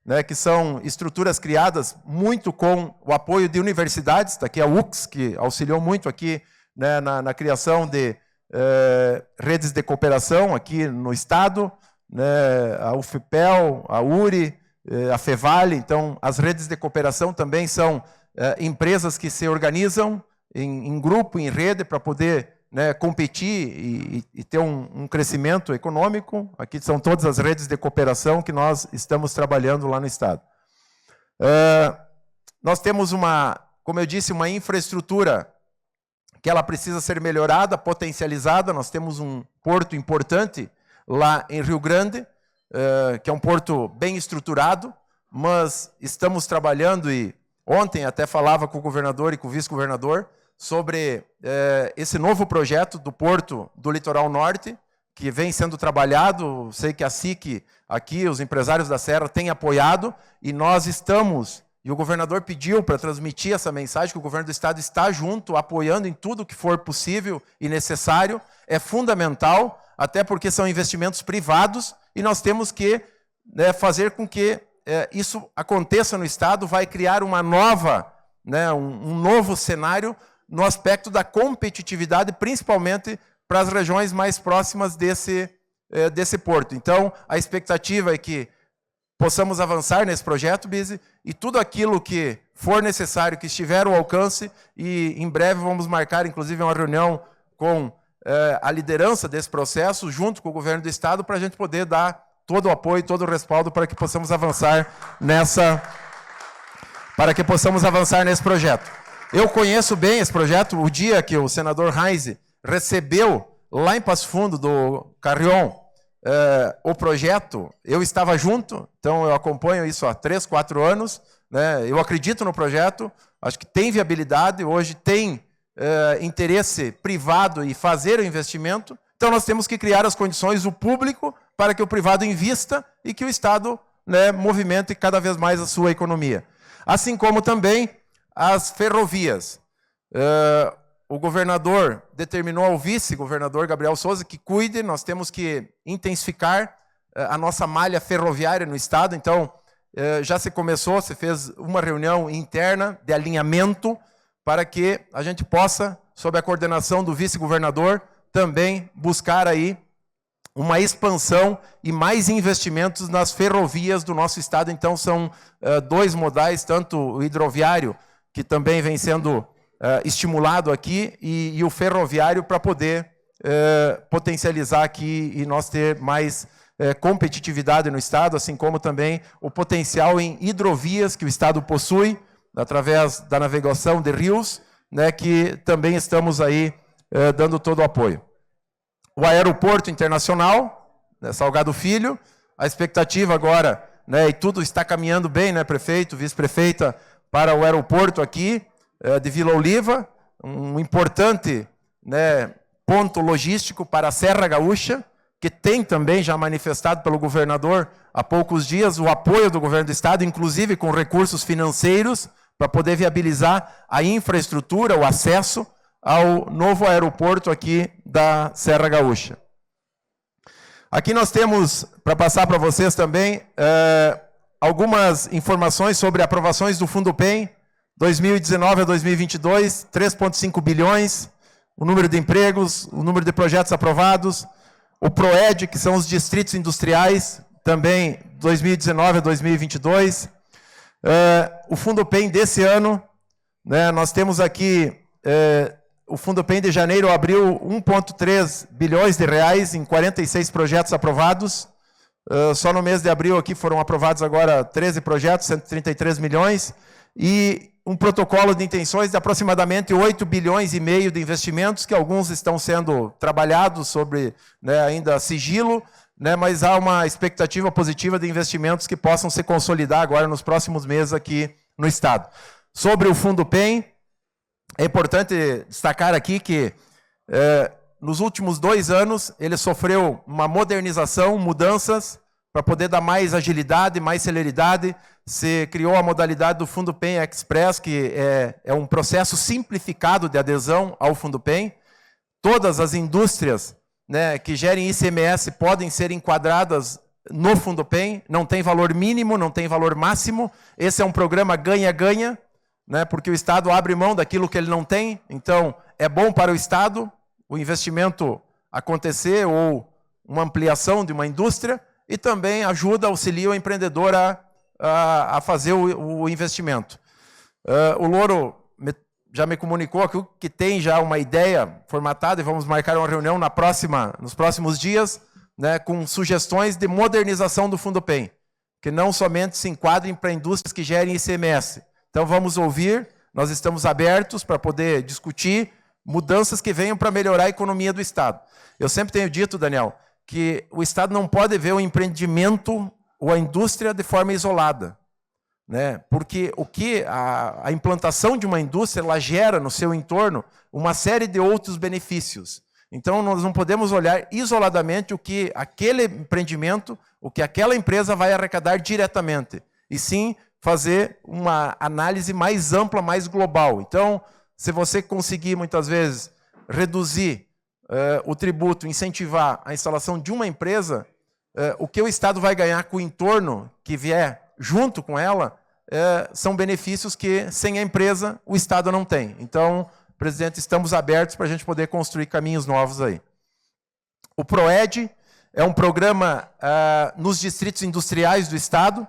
né, que são estruturas criadas muito com o apoio de universidades. Está aqui a UX, que auxiliou muito aqui, né, na criação de redes de cooperação aqui no Estado, né, a UFPEL, a URI, a FEVALE. Então, as redes de cooperação também são empresas que se organizam em grupo, em rede, para poder, né, competir e ter um crescimento econômico. Aqui são todas as redes de cooperação que nós estamos trabalhando lá no Estado. Nós temos como eu disse, uma infraestrutura que ela precisa ser melhorada, potencializada. Nós temos um porto importante lá em Rio Grande, que é um porto bem estruturado, mas estamos trabalhando, e ontem até falava com o governador e com o vice-governador sobre esse novo projeto do Porto do Litoral Norte, que vem sendo trabalhado. Sei que a SIC aqui, os empresários da Serra, têm apoiado, e nós estamos, e o governador pediu para transmitir essa mensagem, que o governo do Estado está junto, apoiando em tudo que for possível e necessário. É fundamental, até porque são investimentos privados, e nós temos que, né, fazer com que isso aconteça no Estado. Vai criar uma nova, né, um novo cenário no aspecto da competitividade, principalmente para as regiões mais próximas desse porto. Então, a expectativa é que possamos avançar nesse projeto, Bise, e tudo aquilo que for necessário, que estiver ao alcance, e em breve vamos marcar, inclusive, uma reunião com a liderança desse processo, junto com o governo do Estado, para a gente poder dar todo o apoio, todo o respaldo para que possamos avançar nesse projeto. Eu conheço bem esse projeto. O dia que o senador Heinz recebeu lá em Passo Fundo, do Carrion, o projeto, eu estava junto. Então eu acompanho isso há 3, 4 anos, né? Eu acredito no projeto, acho que tem viabilidade, hoje tem interesse privado em fazer o investimento. Então nós temos que criar as condições, o público, para que o privado invista e que o Estado, né, movimente cada vez mais a sua economia. Assim como também as ferrovias. O governador determinou ao vice-governador Gabriel Souza que cuide, nós temos que intensificar a nossa malha ferroviária no estado. Então, já se começou, se fez uma reunião interna de alinhamento para que a gente possa, sob a coordenação do vice-governador, também buscar aí uma expansão e mais investimentos nas ferrovias do nosso estado. Então, são dois modais, tanto o hidroviário, que também vem sendo estimulado aqui, e o ferroviário, para poder potencializar aqui e nós ter mais competitividade no estado, assim como também o potencial em hidrovias que o estado possui, através da navegação de rios, né, que também estamos aí dando todo o apoio. O aeroporto internacional, né, Salgado Filho, a expectativa agora, né, e tudo está caminhando bem, né, prefeito, vice-prefeita, para o aeroporto aqui de Vila Oliva, um importante, né, ponto logístico para a Serra Gaúcha, que tem também já manifestado pelo governador há poucos dias o apoio do governo do estado, inclusive com recursos financeiros, para poder viabilizar a infraestrutura, o acesso ao novo aeroporto aqui da Serra Gaúcha. Aqui nós temos, para passar para vocês também, algumas informações sobre aprovações do Fundupem, 2019 a 2022, 3,5 bilhões, o número de empregos, o número de projetos aprovados, o PROED, que são os distritos industriais, também 2019 a 2022. O Fundupem desse ano, né, nós temos aqui, o Fundupem de janeiro abriu 1,3 bilhões de reais em 46 projetos aprovados. Só no mês de abril aqui foram aprovados agora 13 projetos, 133 milhões, e um protocolo de intenções de aproximadamente 8 bilhões e meio de investimentos, que alguns estão sendo trabalhados sobre, né, ainda sigilo, né, mas há uma expectativa positiva de investimentos que possam se consolidar agora nos próximos meses aqui no estado. Sobre o Fundupem, é importante destacar aqui que nos últimos 2 anos ele sofreu uma modernização, mudanças, para poder dar mais agilidade, mais celeridade. Se criou a modalidade do Fundupem Express, que é um processo simplificado de adesão ao Fundupem. Todas as indústrias, né, que gerem ICMS podem ser enquadradas no Fundupem, não tem valor mínimo, não tem valor máximo. Esse é um programa ganha-ganha, né, porque o Estado abre mão daquilo que ele não tem, então é bom para o Estado o investimento acontecer ou uma ampliação de uma indústria, e também ajuda, auxilia o empreendedor a fazer o investimento. O Louro já me comunicou que tem já uma ideia formatada, e vamos marcar uma reunião nos próximos dias, né, com sugestões de modernização do Fundupem, que não somente se enquadrem para indústrias que gerem ICMS. Então vamos ouvir, nós estamos abertos para poder discutir mudanças que venham para melhorar a economia do Estado. Eu sempre tenho dito, Daniel, que o Estado não pode ver o empreendimento ou a indústria de forma isolada, né? Porque a implantação de uma indústria, ela gera no seu entorno uma série de outros benefícios. Então, nós não podemos olhar isoladamente o que aquele empreendimento, o que aquela empresa vai arrecadar diretamente, e sim fazer uma análise mais ampla, mais global. Então, se você conseguir, muitas vezes, reduzir o tributo, incentivar a instalação de uma empresa, o que o Estado vai ganhar com o entorno que vier junto com ela, são benefícios que, sem a empresa, o Estado não tem. Então, presidente, estamos abertos para a gente poder construir caminhos novos aí. O PROED é um programa nos distritos industriais do Estado,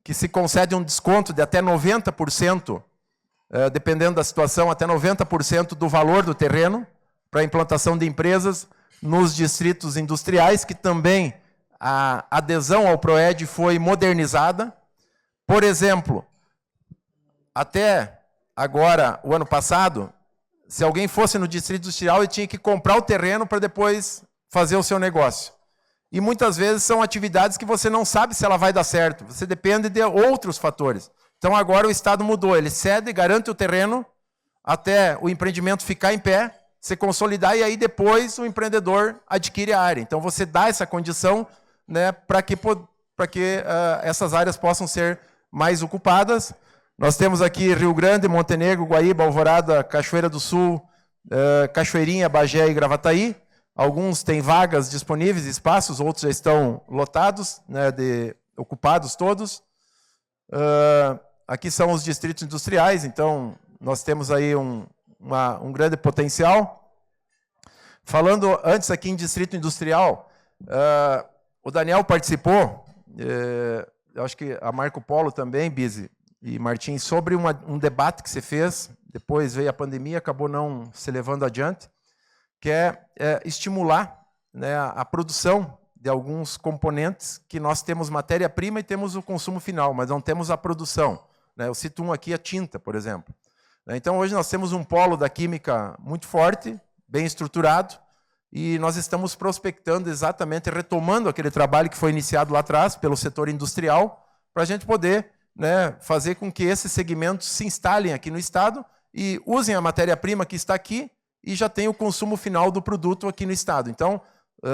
que se concede um desconto de até 90%, dependendo da situação, até 90% do valor do terreno, para a implantação de empresas nos distritos industriais, que também a adesão ao PROED foi modernizada. Por exemplo, até agora, o ano passado, se alguém fosse no distrito industrial, ele tinha que comprar o terreno para depois fazer o seu negócio. E muitas vezes são atividades que você não sabe se ela vai dar certo, você depende de outros fatores. Então agora o Estado mudou, ele cede, garante o terreno até o empreendimento ficar em pé, se consolidar, e aí depois o empreendedor adquire a área. Então você dá essa condição, né, para para que essas áreas possam ser mais ocupadas. Nós temos aqui Rio Grande, Montenegro, Guaíba, Alvorada, Cachoeira do Sul, Cachoeirinha, Bagé e Gravataí. Alguns têm vagas disponíveis, espaços, outros já estão lotados, né, ocupados todos. Aqui são os distritos industriais, então nós temos aí um grande potencial. Falando antes aqui em distrito industrial, o Daniel participou, eu acho que a Marco Polo também, Bizi e Martins, sobre um debate que se fez, depois veio a pandemia, acabou não se levando adiante, que é estimular, né, a produção de alguns componentes que nós temos matéria-prima e temos o consumo final, mas não temos a produção, né? Eu cito um aqui, a tinta, por exemplo. Então, hoje nós temos um polo da química muito forte, bem estruturado, e nós estamos prospectando exatamente, retomando aquele trabalho que foi iniciado lá atrás pelo setor industrial, para a gente poder, né, fazer com que esses segmentos se instalem aqui no Estado e usem a matéria-prima que está aqui e já tem o consumo final do produto aqui no Estado. Então,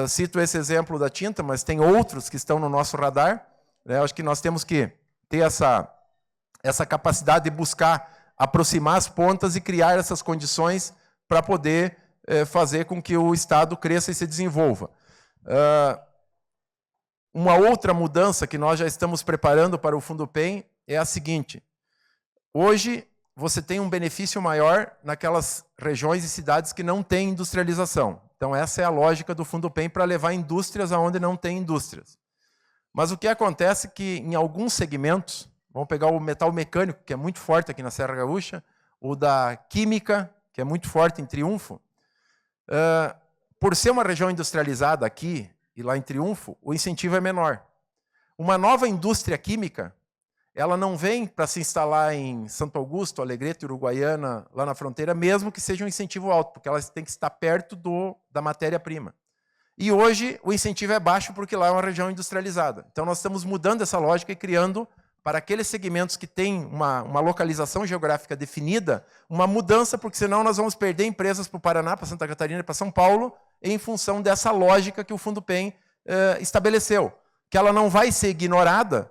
cito esse exemplo da tinta, mas tem outros que estão no nosso radar, né? Acho que nós temos que ter essa capacidade de buscar aproximar as pontas e criar essas condições para poder fazer com que o Estado cresça e se desenvolva. Uma outra mudança que nós já estamos preparando para o Fundupem é a seguinte: hoje você tem um benefício maior naquelas regiões e cidades que não têm industrialização. Então essa é a lógica do Fundupem para levar indústrias aonde não tem indústrias. Mas o que acontece é que em alguns segmentos, vamos pegar o metal mecânico, que é muito forte aqui na Serra Gaúcha, o da química, que é muito forte em Triunfo, por ser uma região industrializada aqui e lá em Triunfo, o incentivo é menor. Uma nova indústria química, ela não vem para se instalar em Santo Augusto, Alegrete, Uruguaiana, lá na fronteira, mesmo que seja um incentivo alto, porque ela tem que estar perto da matéria-prima. E hoje o incentivo é baixo porque lá é uma região industrializada. Então nós estamos mudando essa lógica e criando, para aqueles segmentos que têm uma localização geográfica definida, uma mudança, porque senão nós vamos perder empresas para o Paraná, para Santa Catarina e para São Paulo, em função dessa lógica que o Fundupem estabeleceu. Que ela não vai ser ignorada,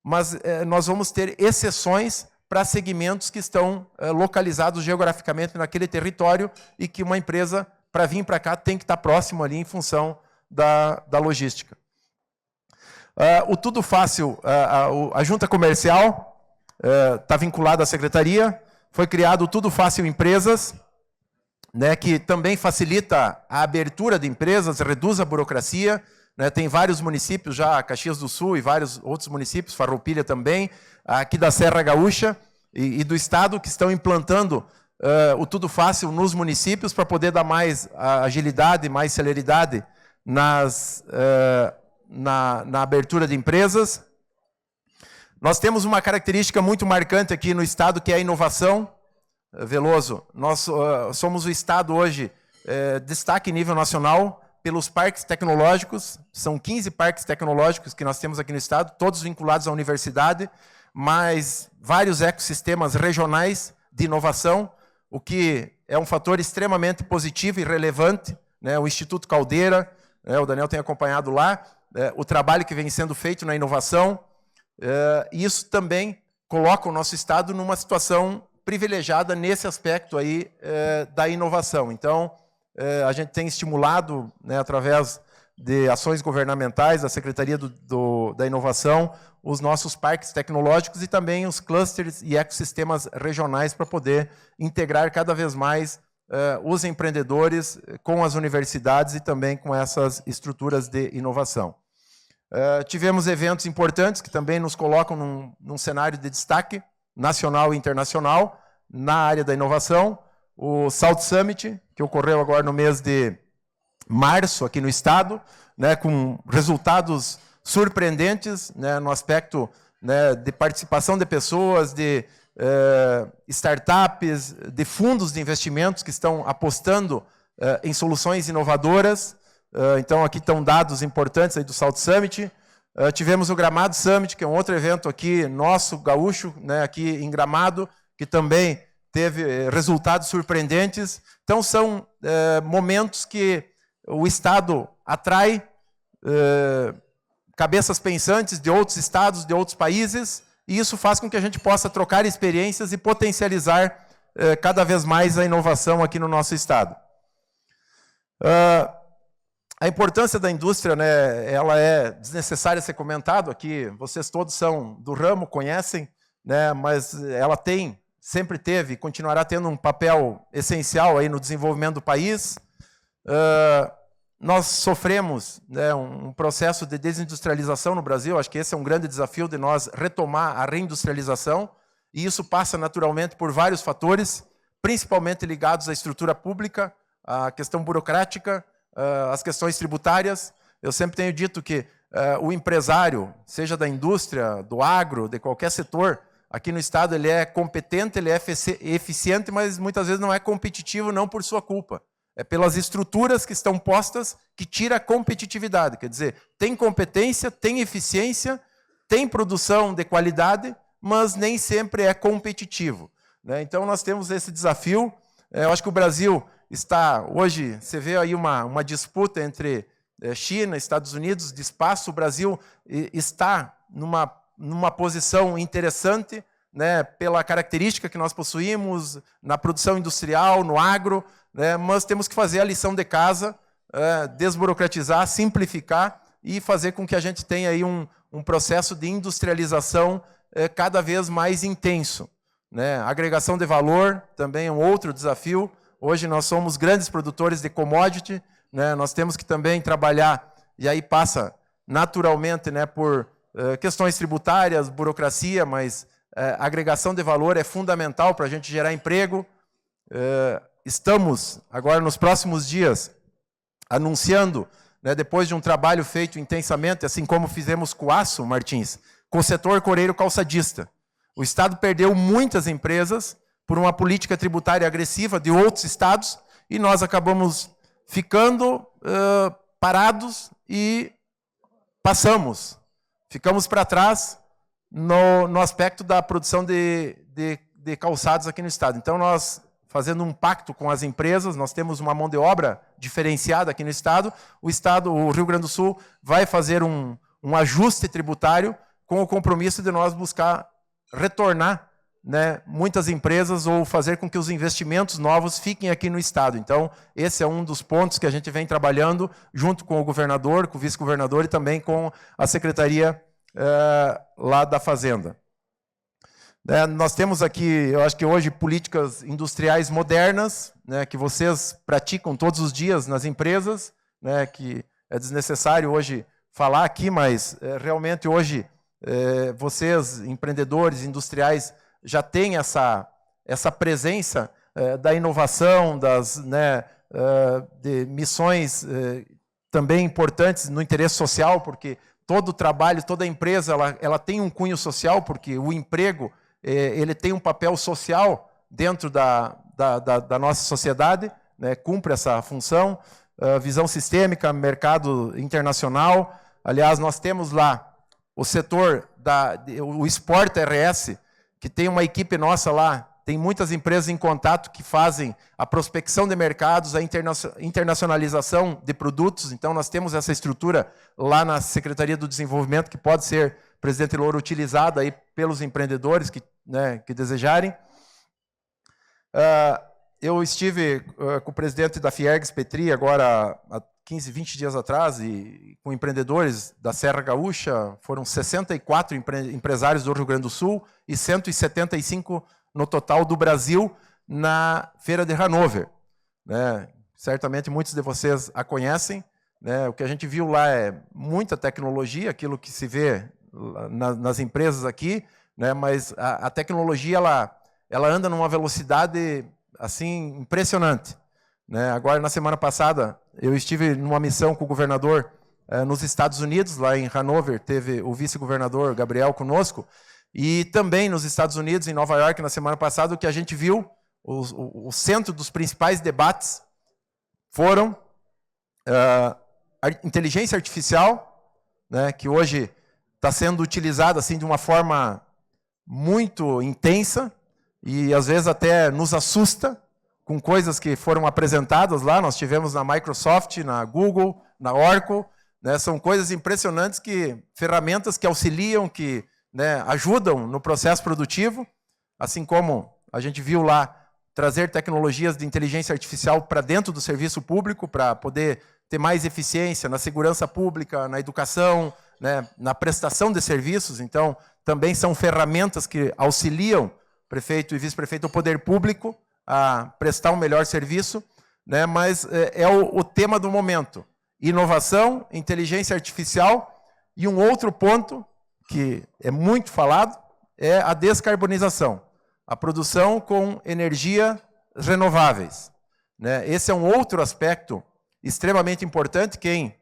mas nós vamos ter exceções para segmentos que estão localizados geograficamente naquele território e que uma empresa, para vir para cá, tem que estar próximo ali em função da logística. O Tudo Fácil, a junta comercial está vinculada à secretaria, foi criado o Tudo Fácil Empresas, né, que também facilita a abertura de empresas, reduz a burocracia, né, tem vários municípios já, Caxias do Sul e vários outros municípios, Farroupilha também, aqui da Serra Gaúcha e do Estado, que estão implantando o Tudo Fácil nos municípios para poder dar mais agilidade, mais celeridade na abertura de empresas. Nós temos uma característica muito marcante aqui no Estado, que é a inovação. Veloso, nós somos o Estado hoje, destaque em nível nacional, pelos parques tecnológicos. São 15 parques tecnológicos que nós temos aqui no Estado, todos vinculados à universidade, mas vários ecossistemas regionais de inovação, o que é um fator extremamente positivo e relevante, né? O Instituto Caldeira, o Daniel tem acompanhado lá, o trabalho que vem sendo feito na inovação, e isso também coloca o nosso Estado numa situação privilegiada nesse aspecto aí da inovação. Então, a gente tem estimulado, né, através de ações governamentais, da Secretaria da Inovação, os nossos parques tecnológicos e também os clusters e ecossistemas regionais para poder integrar cada vez mais os empreendedores com as universidades e também com essas estruturas de inovação. Tivemos eventos importantes que também nos colocam num cenário de destaque nacional e internacional na área da inovação. O South Summit, que ocorreu agora no mês de março aqui no Estado, né, com resultados surpreendentes, né, no aspecto, né, de participação de pessoas, de startups, de fundos de investimentos que estão apostando em soluções inovadoras. Então aqui estão dados importantes aí do South Summit. Tivemos o Gramado Summit, que é um outro evento aqui nosso, gaúcho, né, aqui em Gramado, que também teve resultados surpreendentes. Então são momentos que o Estado atrai cabeças pensantes de outros estados, de outros países, e isso faz com que a gente possa trocar experiências e potencializar cada vez mais a inovação aqui no nosso estado. A importância da indústria, né, ela é desnecessária ser comentado aqui, vocês todos são do ramo, conhecem, né, mas ela sempre teve e continuará tendo um papel essencial aí no desenvolvimento do país. Nós sofremos, né, um processo de desindustrialização no Brasil, acho que esse é um grande desafio de nós retomar a reindustrialização, e isso passa naturalmente por vários fatores, principalmente ligados à estrutura pública, à questão burocrática, às questões tributárias. Eu sempre tenho dito que o empresário, seja da indústria, do agro, de qualquer setor, aqui no estado ele é competente, ele é eficiente, mas muitas vezes não é competitivo, não por sua culpa. É pelas estruturas que estão postas que tira a competitividade. Quer dizer, tem competência, tem eficiência, tem produção de qualidade, mas nem sempre é competitivo, né? Então nós temos esse desafio. Eu acho que o Brasil está, hoje, você vê aí uma disputa entre China, Estados Unidos, de espaço. O Brasil está numa posição interessante, né, pela característica que nós possuímos na produção industrial, no agro, né, mas temos que fazer a lição de casa, desburocratizar, simplificar e fazer com que a gente tenha aí um processo de industrialização cada vez mais intenso, né? Agregação de valor também é um outro desafio. Hoje nós somos grandes produtores de commodity, né? Nós temos que também trabalhar, e aí passa naturalmente, né, por questões tributárias, burocracia, mas agregação de valor é fundamental para a gente gerar emprego. Estamos, agora nos próximos dias, anunciando, né, depois de um trabalho feito intensamente, assim como fizemos com o aço, Martins, com o setor coreiro calçadista. O Estado perdeu muitas empresas por uma política tributária agressiva de outros estados, e nós acabamos ficando parados e ficamos para trás no aspecto da produção de calçados aqui no estado. Então, nós, fazendo um pacto com as empresas, nós temos uma mão de obra diferenciada aqui no estado. O Rio Grande do Sul, vai fazer um ajuste tributário com o compromisso de nós buscar retornar, né, muitas empresas ou fazer com que os investimentos novos fiquem aqui no estado. Então, esse é um dos pontos que a gente vem trabalhando junto com o governador, com o vice-governador e também com a secretaria lá da Fazenda. Nós temos aqui, eu acho que hoje, políticas industriais modernas, né, que vocês praticam todos os dias nas empresas, né, que é desnecessário hoje falar aqui, mas realmente hoje vocês, empreendedores industriais, já têm essa presença da inovação, de missões também importantes no interesse social, porque todo o trabalho, toda empresa, ela tem um cunho social, porque o emprego ele tem um papel social dentro da nossa sociedade, né, cumpre essa função, visão sistêmica, mercado internacional. Aliás, nós temos lá o setor, o Sport RS, que tem uma equipe nossa lá, tem muitas empresas em contato que fazem a prospecção de mercados, a internacionalização de produtos. Então, nós temos essa estrutura lá na Secretaria do Desenvolvimento, que pode ser, presidente Louro, utilizada aí pelos empreendedores que desejarem. Eu estive com o presidente da Fiergs Petri, agora há 15, 20 dias atrás, e com empreendedores da Serra Gaúcha. Foram 64 empresários do Rio Grande do Sul e 175 no total do Brasil, na Feira de Hannover, né? Certamente muitos de vocês a conhecem, né? O que a gente viu lá é muita tecnologia, aquilo que se vê nas empresas aqui, né? Mas a tecnologia ela anda numa velocidade assim impressionante, né? Agora, na semana passada, eu estive numa missão com o governador nos Estados Unidos, lá em Hannover, teve o vice-governador Gabriel conosco, e também nos Estados Unidos, em Nova York, na semana passada, o que a gente viu, o centro dos principais debates foram a inteligência artificial, né, que hoje está sendo utilizada assim, de uma forma muito intensa, e às vezes até nos assusta, com coisas que foram apresentadas lá. Nós tivemos na Microsoft, na Google, na Oracle, né? São coisas impressionantes, ferramentas que auxiliam, que, né, ajudam no processo produtivo, assim como a gente viu lá, trazer tecnologias de inteligência artificial para dentro do serviço público, para poder ter mais eficiência na segurança pública, na educação, né, na prestação de serviços. Então, também são ferramentas que auxiliam prefeito e vice-prefeito, o poder público, a prestar um melhor serviço, né, mas é o tema do momento. Inovação, inteligência artificial, e um outro ponto que é muito falado é a descarbonização. A produção com energia renováveis, né? Esse é um outro aspecto extremamente importante. Quem,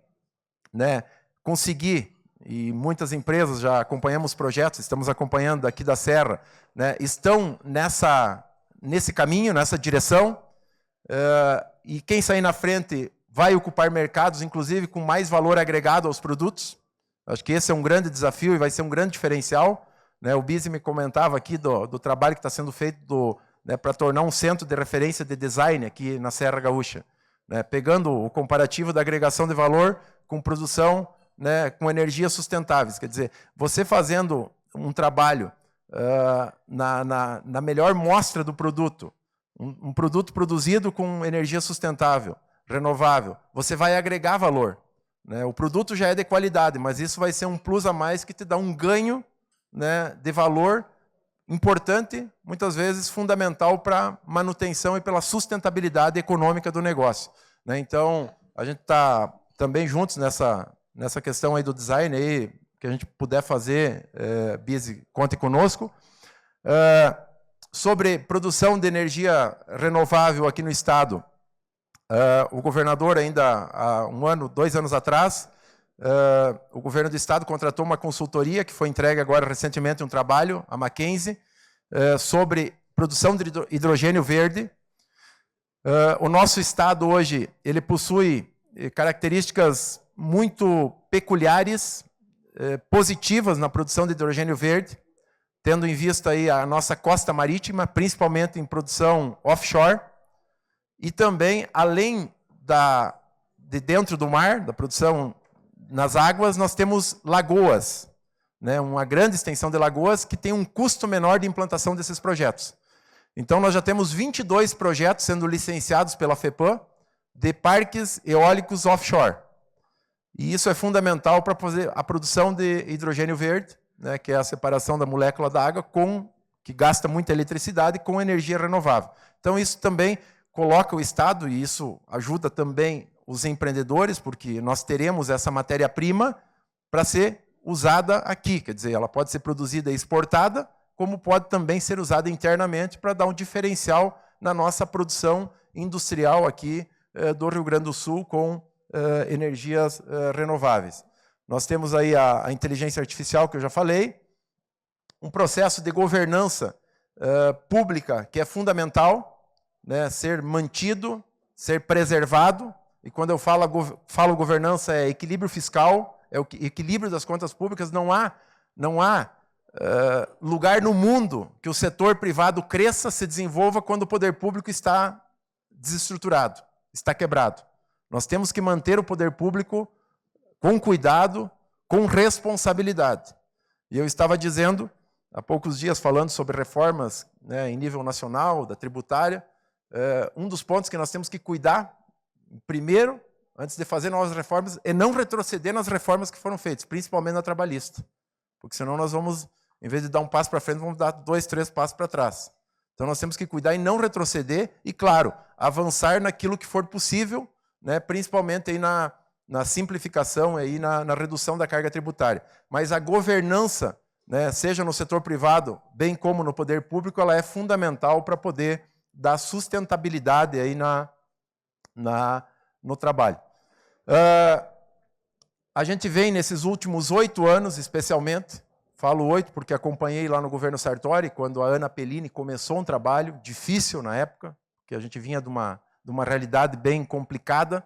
né, conseguir, e muitas empresas já acompanhamos projetos, estamos acompanhando aqui da Serra, né, estão nesse caminho, nessa direção, e quem sair na frente vai ocupar mercados, inclusive com mais valor agregado aos produtos. Acho que esse é um grande desafio e vai ser um grande diferencial. Né, o Bisi me comentava aqui do trabalho que está sendo feito né, para tornar um centro de referência de design aqui na Serra Gaúcha, né, pegando o comparativo da agregação de valor com produção, né, com energias sustentáveis. Quer dizer, você fazendo um trabalho na melhor mostra do produto, um produto produzido com energia sustentável, renovável, você vai agregar valor. Né, o produto já é de qualidade, mas isso vai ser um plus a mais que te dá um ganho, né, de valor importante, muitas vezes fundamental para a manutenção e pela sustentabilidade econômica do negócio. Né? Então, a gente está também juntos nessa questão aí do design, aí, que a gente puder fazer, Bisi, conte conosco. Sobre produção de energia renovável aqui no Estado, o governador ainda há 2 anos atrás, o governo do Estado contratou uma consultoria que foi entregue agora recentemente um trabalho, a Mackenzie, sobre produção de hidrogênio verde. O nosso Estado hoje ele possui características muito peculiares, positivas na produção de hidrogênio verde, tendo em vista aí a nossa costa marítima, principalmente em produção offshore, e também, além de dentro do mar, da produção nas águas, nós temos lagoas, né, uma grande extensão de lagoas que tem um custo menor de implantação desses projetos. Então, nós já temos 22 projetos sendo licenciados pela FEPAM de parques eólicos offshore. E isso é fundamental para fazer a produção de hidrogênio verde, né, que é a separação da molécula da água, que gasta muita eletricidade, com energia renovável. Então, isso também coloca o Estado, e isso ajuda também os empreendedores, porque nós teremos essa matéria-prima para ser usada aqui. Quer dizer, ela pode ser produzida e exportada, como pode também ser usada internamente para dar um diferencial na nossa produção industrial aqui do Rio Grande do Sul com energias renováveis. Nós temos aí a inteligência artificial, que eu já falei, um processo de governança pública que é fundamental, né, ser mantido, ser preservado. E quando eu falo governança, é equilíbrio fiscal, é o equilíbrio das contas públicas. Não há lugar no mundo que o setor privado cresça, se desenvolva, quando o poder público está desestruturado, está quebrado. Nós temos que manter o poder público com cuidado, com responsabilidade. E eu estava dizendo, há poucos dias, falando sobre reformas, né, em nível nacional, da tributária, um dos pontos que nós temos que cuidar, primeiro, antes de fazer novas reformas, é não retroceder nas reformas que foram feitas, principalmente na trabalhista. Porque senão nós vamos, em vez de dar um passo para frente, vamos dar 2, 3 passos para trás. Então nós temos que cuidar e não retroceder e, claro, avançar naquilo que for possível, né, principalmente aí na simplificação, aí na redução da carga tributária. Mas a governança, né, seja no setor privado, bem como no poder público, ela é fundamental para poder dar sustentabilidade aí no trabalho. A gente vem nesses últimos 8 anos, especialmente, falo 8 porque acompanhei lá no governo Sartori, quando a Ana Pellini começou um trabalho difícil na época, que a gente vinha de uma realidade bem complicada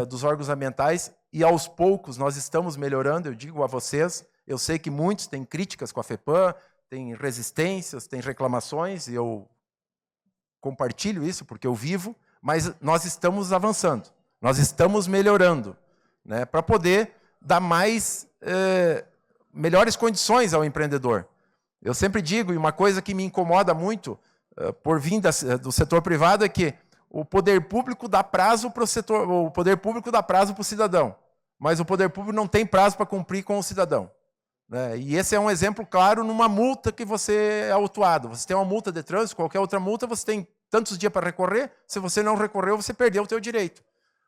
dos órgãos ambientais, e aos poucos nós estamos melhorando. Eu digo a vocês, eu sei que muitos têm críticas com a FEPAM, têm resistências, têm reclamações, e eu compartilho isso porque eu vivo, mas nós estamos avançando, nós estamos melhorando. né, para poder dar melhores condições ao empreendedor. Eu sempre digo, e uma coisa que me incomoda muito por vir do setor privado é que o poder público dá prazo para o cidadão, mas o poder público não tem prazo para cumprir com o cidadão, né? E esse é um exemplo claro numa multa que você é autuado. Você tem uma multa de trânsito, qualquer outra multa, você tem tantos dias para recorrer. Se você não recorreu, você perdeu o teu direito.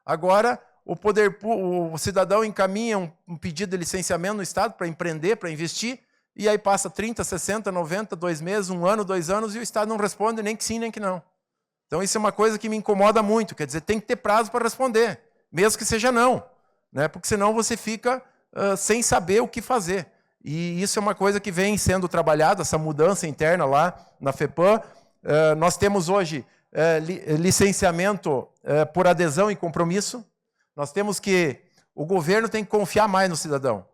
Agora, o cidadão encaminha um pedido de licenciamento no Estado para empreender, para investir, e aí passa 30, 60, 90, 2 meses, 1 ano, 2 anos, e o Estado não responde nem que sim, nem que não. Então, isso é uma coisa que me incomoda muito. Quer dizer, tem que ter prazo para responder, mesmo que seja não, né? Porque senão você fica sem saber o que fazer. E isso é uma coisa que vem sendo trabalhada, essa mudança interna lá na FEPAM. Nós temos hoje licenciamento por adesão e compromisso. Nós temos que... O governo tem que confiar mais no cidadão.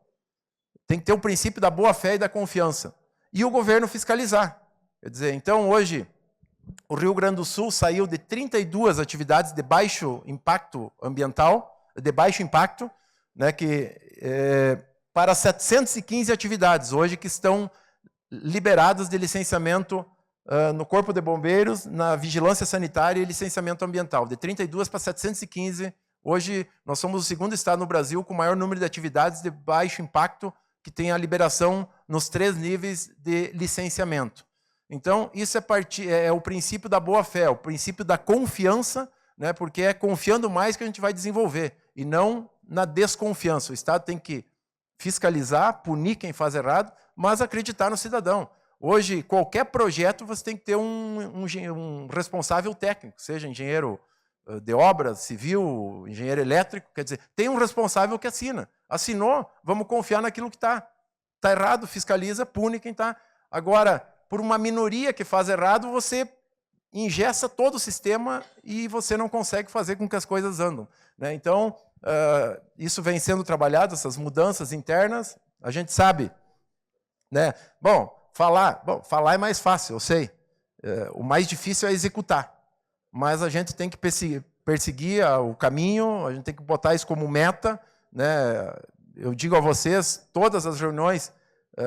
Tem que ter o princípio da boa-fé e da confiança. E o governo fiscalizar. Quer dizer, então, hoje... O Rio Grande do Sul saiu de 32 atividades de baixo impacto ambiental, de baixo impacto, né, para 715 atividades hoje que estão liberadas de licenciamento no Corpo de Bombeiros, na vigilância sanitária e licenciamento ambiental. De 32 para 715. Hoje nós somos o segundo estado no Brasil com o maior número de atividades de baixo impacto que tem a liberação nos 3 níveis de licenciamento. Então, isso é o princípio da boa-fé, o princípio da confiança, né, porque é confiando mais que a gente vai desenvolver, e não na desconfiança. O Estado tem que fiscalizar, punir quem faz errado, mas acreditar no cidadão. Hoje, qualquer projeto, você tem que ter um responsável técnico, seja engenheiro de obras, civil, engenheiro elétrico, quer dizer, tem um responsável que assina. Assinou, vamos confiar naquilo que está. Está errado, fiscaliza, pune quem está. Agora... por uma minoria que faz errado, você engessa todo o sistema e você não consegue fazer com que as coisas andam, né? Então, isso vem sendo trabalhado, essas mudanças internas. A gente sabe, né? Falar é mais fácil, eu sei. O mais difícil é executar. Mas a gente tem que perseguir o caminho, a gente tem que botar isso como meta, né? Eu digo a vocês, todas as reuniões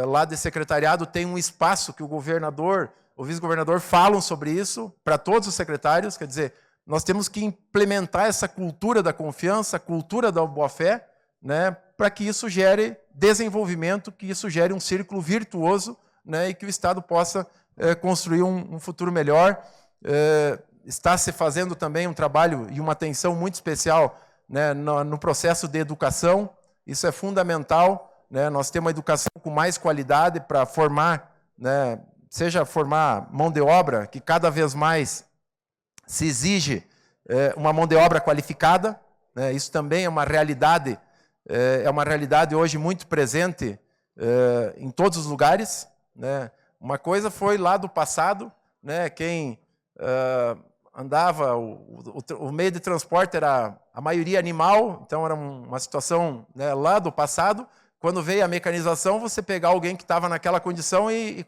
lá de secretariado tem um espaço que o governador, o vice-governador falam sobre isso para todos os secretários. Quer dizer, nós temos que implementar essa cultura da confiança, a cultura da boa-fé, né, para que isso gere desenvolvimento, que isso gere um círculo virtuoso, né, e que o Estado possa construir um futuro melhor. Está se fazendo também um trabalho e uma atenção muito especial, né, no processo de educação. Isso é fundamental. Né, nós temos uma educação com mais qualidade para formar, né, seja formar mão de obra, que cada vez mais se exige uma mão de obra qualificada, né, isso também é uma realidade hoje muito presente em todos os lugares, né. Uma coisa foi lá do passado, né, quem andava, o meio de transporte era a maioria animal, então era uma situação, né, lá do passado. Quando veio a mecanização, você pegar alguém que estava naquela condição e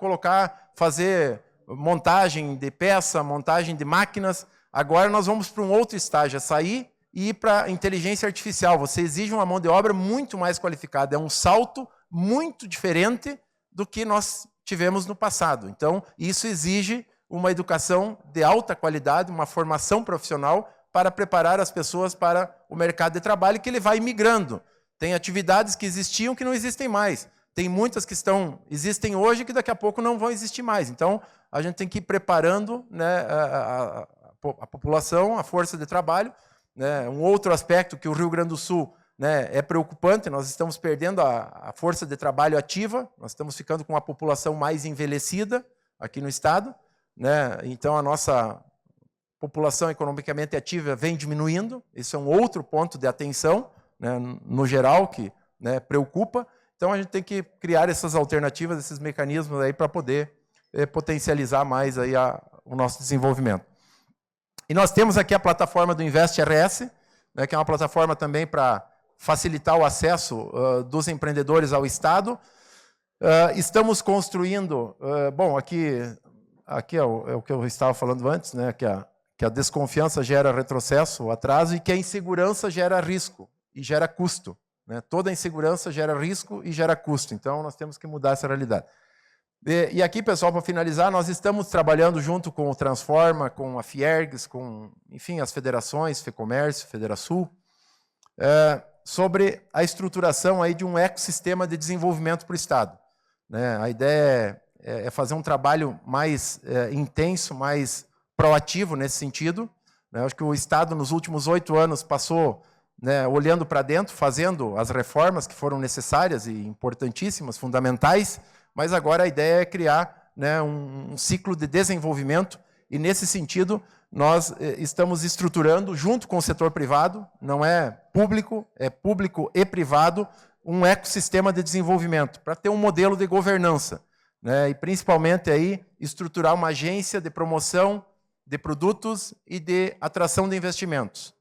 fazer montagem de peça, montagem de máquinas. Agora nós vamos para um outro estágio, é sair e ir para a inteligência artificial. Você exige uma mão de obra muito mais qualificada. É um salto muito diferente do que nós tivemos no passado. Então, isso exige uma educação de alta qualidade, uma formação profissional para preparar as pessoas para o mercado de trabalho, que ele vai migrando. Tem atividades que existiam que não existem mais. Tem muitas que existem hoje que daqui a pouco não vão existir mais. Então, a gente tem que ir preparando, né, a população, a força de trabalho. Né? Um outro aspecto que o Rio Grande do Sul, né, é preocupante, nós estamos perdendo a força de trabalho ativa, nós estamos ficando com uma população mais envelhecida aqui no estado, né? Então, a nossa população economicamente ativa vem diminuindo. Isso é um outro ponto de atenção, né, no geral, que, né, preocupa. Então, a gente tem que criar essas alternativas, esses mecanismos aí para poder potencializar mais aí o nosso desenvolvimento. E nós temos aqui a plataforma do Invest RS, né, que é uma plataforma também para facilitar o acesso dos empreendedores ao Estado. Estamos construindo, aqui é o que eu estava falando antes, né, que a desconfiança gera retrocesso, atraso, e que a insegurança gera risco e gera custo. né? Toda insegurança gera risco e gera custo, então nós temos que mudar essa realidade. E aqui, pessoal, para finalizar, nós estamos trabalhando junto com o Transforma, com a Fiergs, com, enfim, as federações, FEComércio, Federasul, sobre a estruturação aí de um ecossistema de desenvolvimento para o Estado, né? A ideia é fazer um trabalho mais intenso, mais proativo nesse sentido, né? Acho que o Estado, nos últimos 8 anos, passou, né, olhando para dentro, fazendo as reformas que foram necessárias e importantíssimas, fundamentais, mas agora a ideia é criar, né, um ciclo de desenvolvimento, e nesse sentido nós estamos estruturando, junto com o setor privado, não é público e privado, um ecossistema de desenvolvimento, para ter um modelo de governança, né, e principalmente aí estruturar uma agência de promoção de produtos e de atração de investimentos.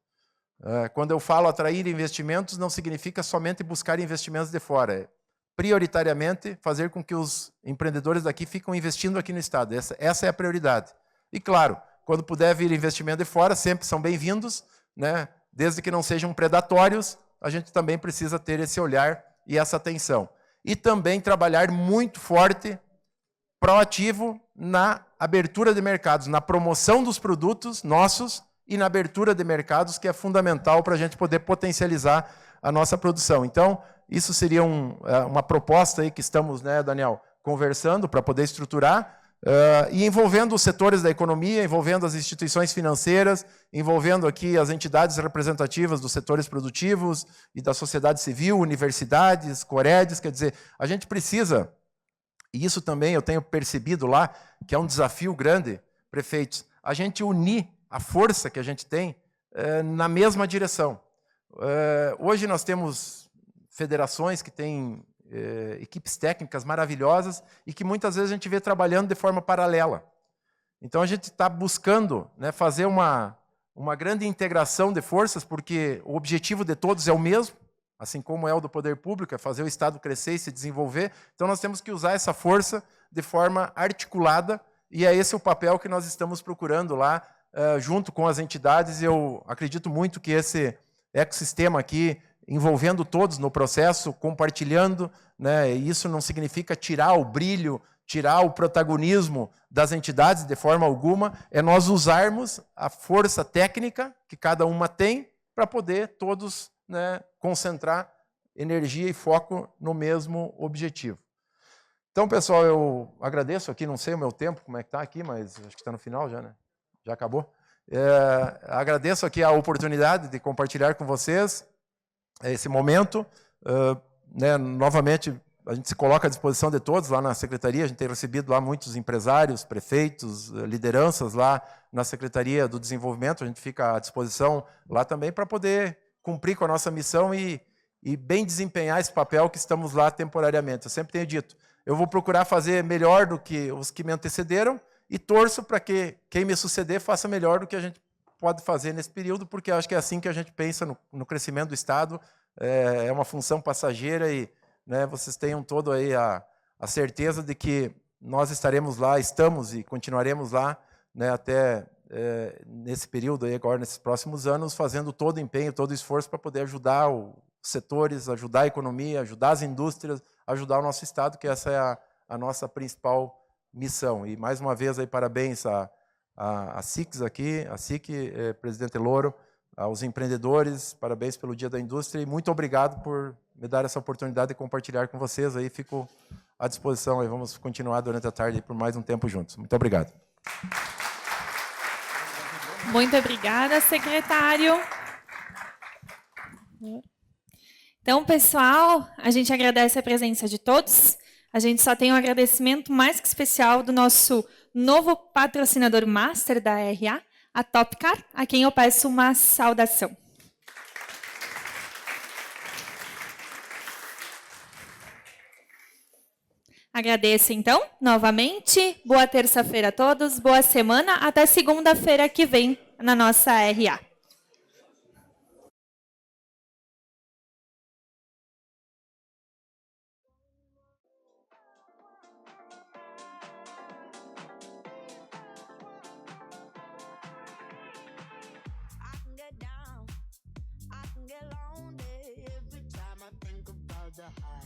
Quando eu falo atrair investimentos, não significa somente buscar investimentos de fora, é prioritariamente fazer com que os empreendedores daqui fiquem investindo aqui no Estado. Essa é a prioridade. E, claro, quando puder vir investimento de fora, sempre são bem-vindos, né? Desde que não sejam predatórios, a gente também precisa ter esse olhar e essa atenção. E também trabalhar muito forte, proativo, na abertura de mercados, na promoção dos produtos nossos e na abertura de mercados, que é fundamental para a gente poder potencializar a nossa produção. Então, isso seria uma proposta aí que estamos, né, Daniel, conversando para poder estruturar, e envolvendo os setores da economia, envolvendo as instituições financeiras, envolvendo aqui as entidades representativas dos setores produtivos e da sociedade civil, universidades, Coredes, quer dizer, a gente precisa, e isso também eu tenho percebido lá, que é um desafio grande, prefeitos, a gente unir a força que a gente tem na mesma direção. Hoje nós temos federações que têm equipes técnicas maravilhosas e que muitas vezes a gente vê trabalhando de forma paralela. Então a gente está buscando, né, fazer uma grande integração de forças, porque o objetivo de todos é o mesmo, assim como é o do poder público, é fazer o Estado crescer e se desenvolver. Então nós temos que usar essa força de forma articulada, e é esse o papel que nós estamos procurando lá, junto com as entidades. Eu acredito muito que esse ecossistema aqui, envolvendo todos no processo, compartilhando, né, e isso não significa tirar o brilho, tirar o protagonismo das entidades de forma alguma, é nós usarmos a força técnica que cada uma tem para poder todos, né, concentrar energia e foco no mesmo objetivo. Então, pessoal, eu agradeço aqui, não sei o meu tempo, como é que está aqui, mas acho que está no final já, né? Já acabou. Agradeço aqui a oportunidade de compartilhar com vocês esse momento, né, novamente a gente se coloca à disposição de todos lá na Secretaria, a gente tem recebido lá muitos empresários, prefeitos, lideranças lá na Secretaria do Desenvolvimento, a gente fica à disposição lá também para poder cumprir com a nossa missão e bem desempenhar esse papel que estamos lá temporariamente. Eu sempre tenho dito, eu vou procurar fazer melhor do que os que me antecederam e torço para que quem me suceder faça melhor do que a gente pode fazer nesse período, porque acho que é assim que a gente pensa no crescimento do Estado, é uma função passageira e, né, vocês tenham todo aí a certeza de que nós estaremos lá, estamos e continuaremos lá, né, até nesse período aí agora, nesses próximos anos, fazendo todo o empenho, todo o esforço para poder ajudar os setores, ajudar a economia, ajudar as indústrias, ajudar o nosso Estado, que essa é a nossa principal missão. E mais uma vez aí parabéns a SICS aqui, a SIC, presidente Louro, aos empreendedores, parabéns pelo Dia da Indústria e muito obrigado por me dar essa oportunidade de compartilhar com vocês. Aí fico à disposição, aí vamos continuar durante a tarde por mais um tempo juntos. Muito obrigado. Muito obrigada, secretário. Então, pessoal, a gente agradece a presença de todos. A gente só tem um agradecimento mais que especial do nosso novo patrocinador master da RA, a Topcar, a quem eu peço uma saudação. Agradeço, então, novamente. Boa terça-feira a todos, boa semana. Até segunda-feira que vem na nossa RA. I can get lonely every time I the high.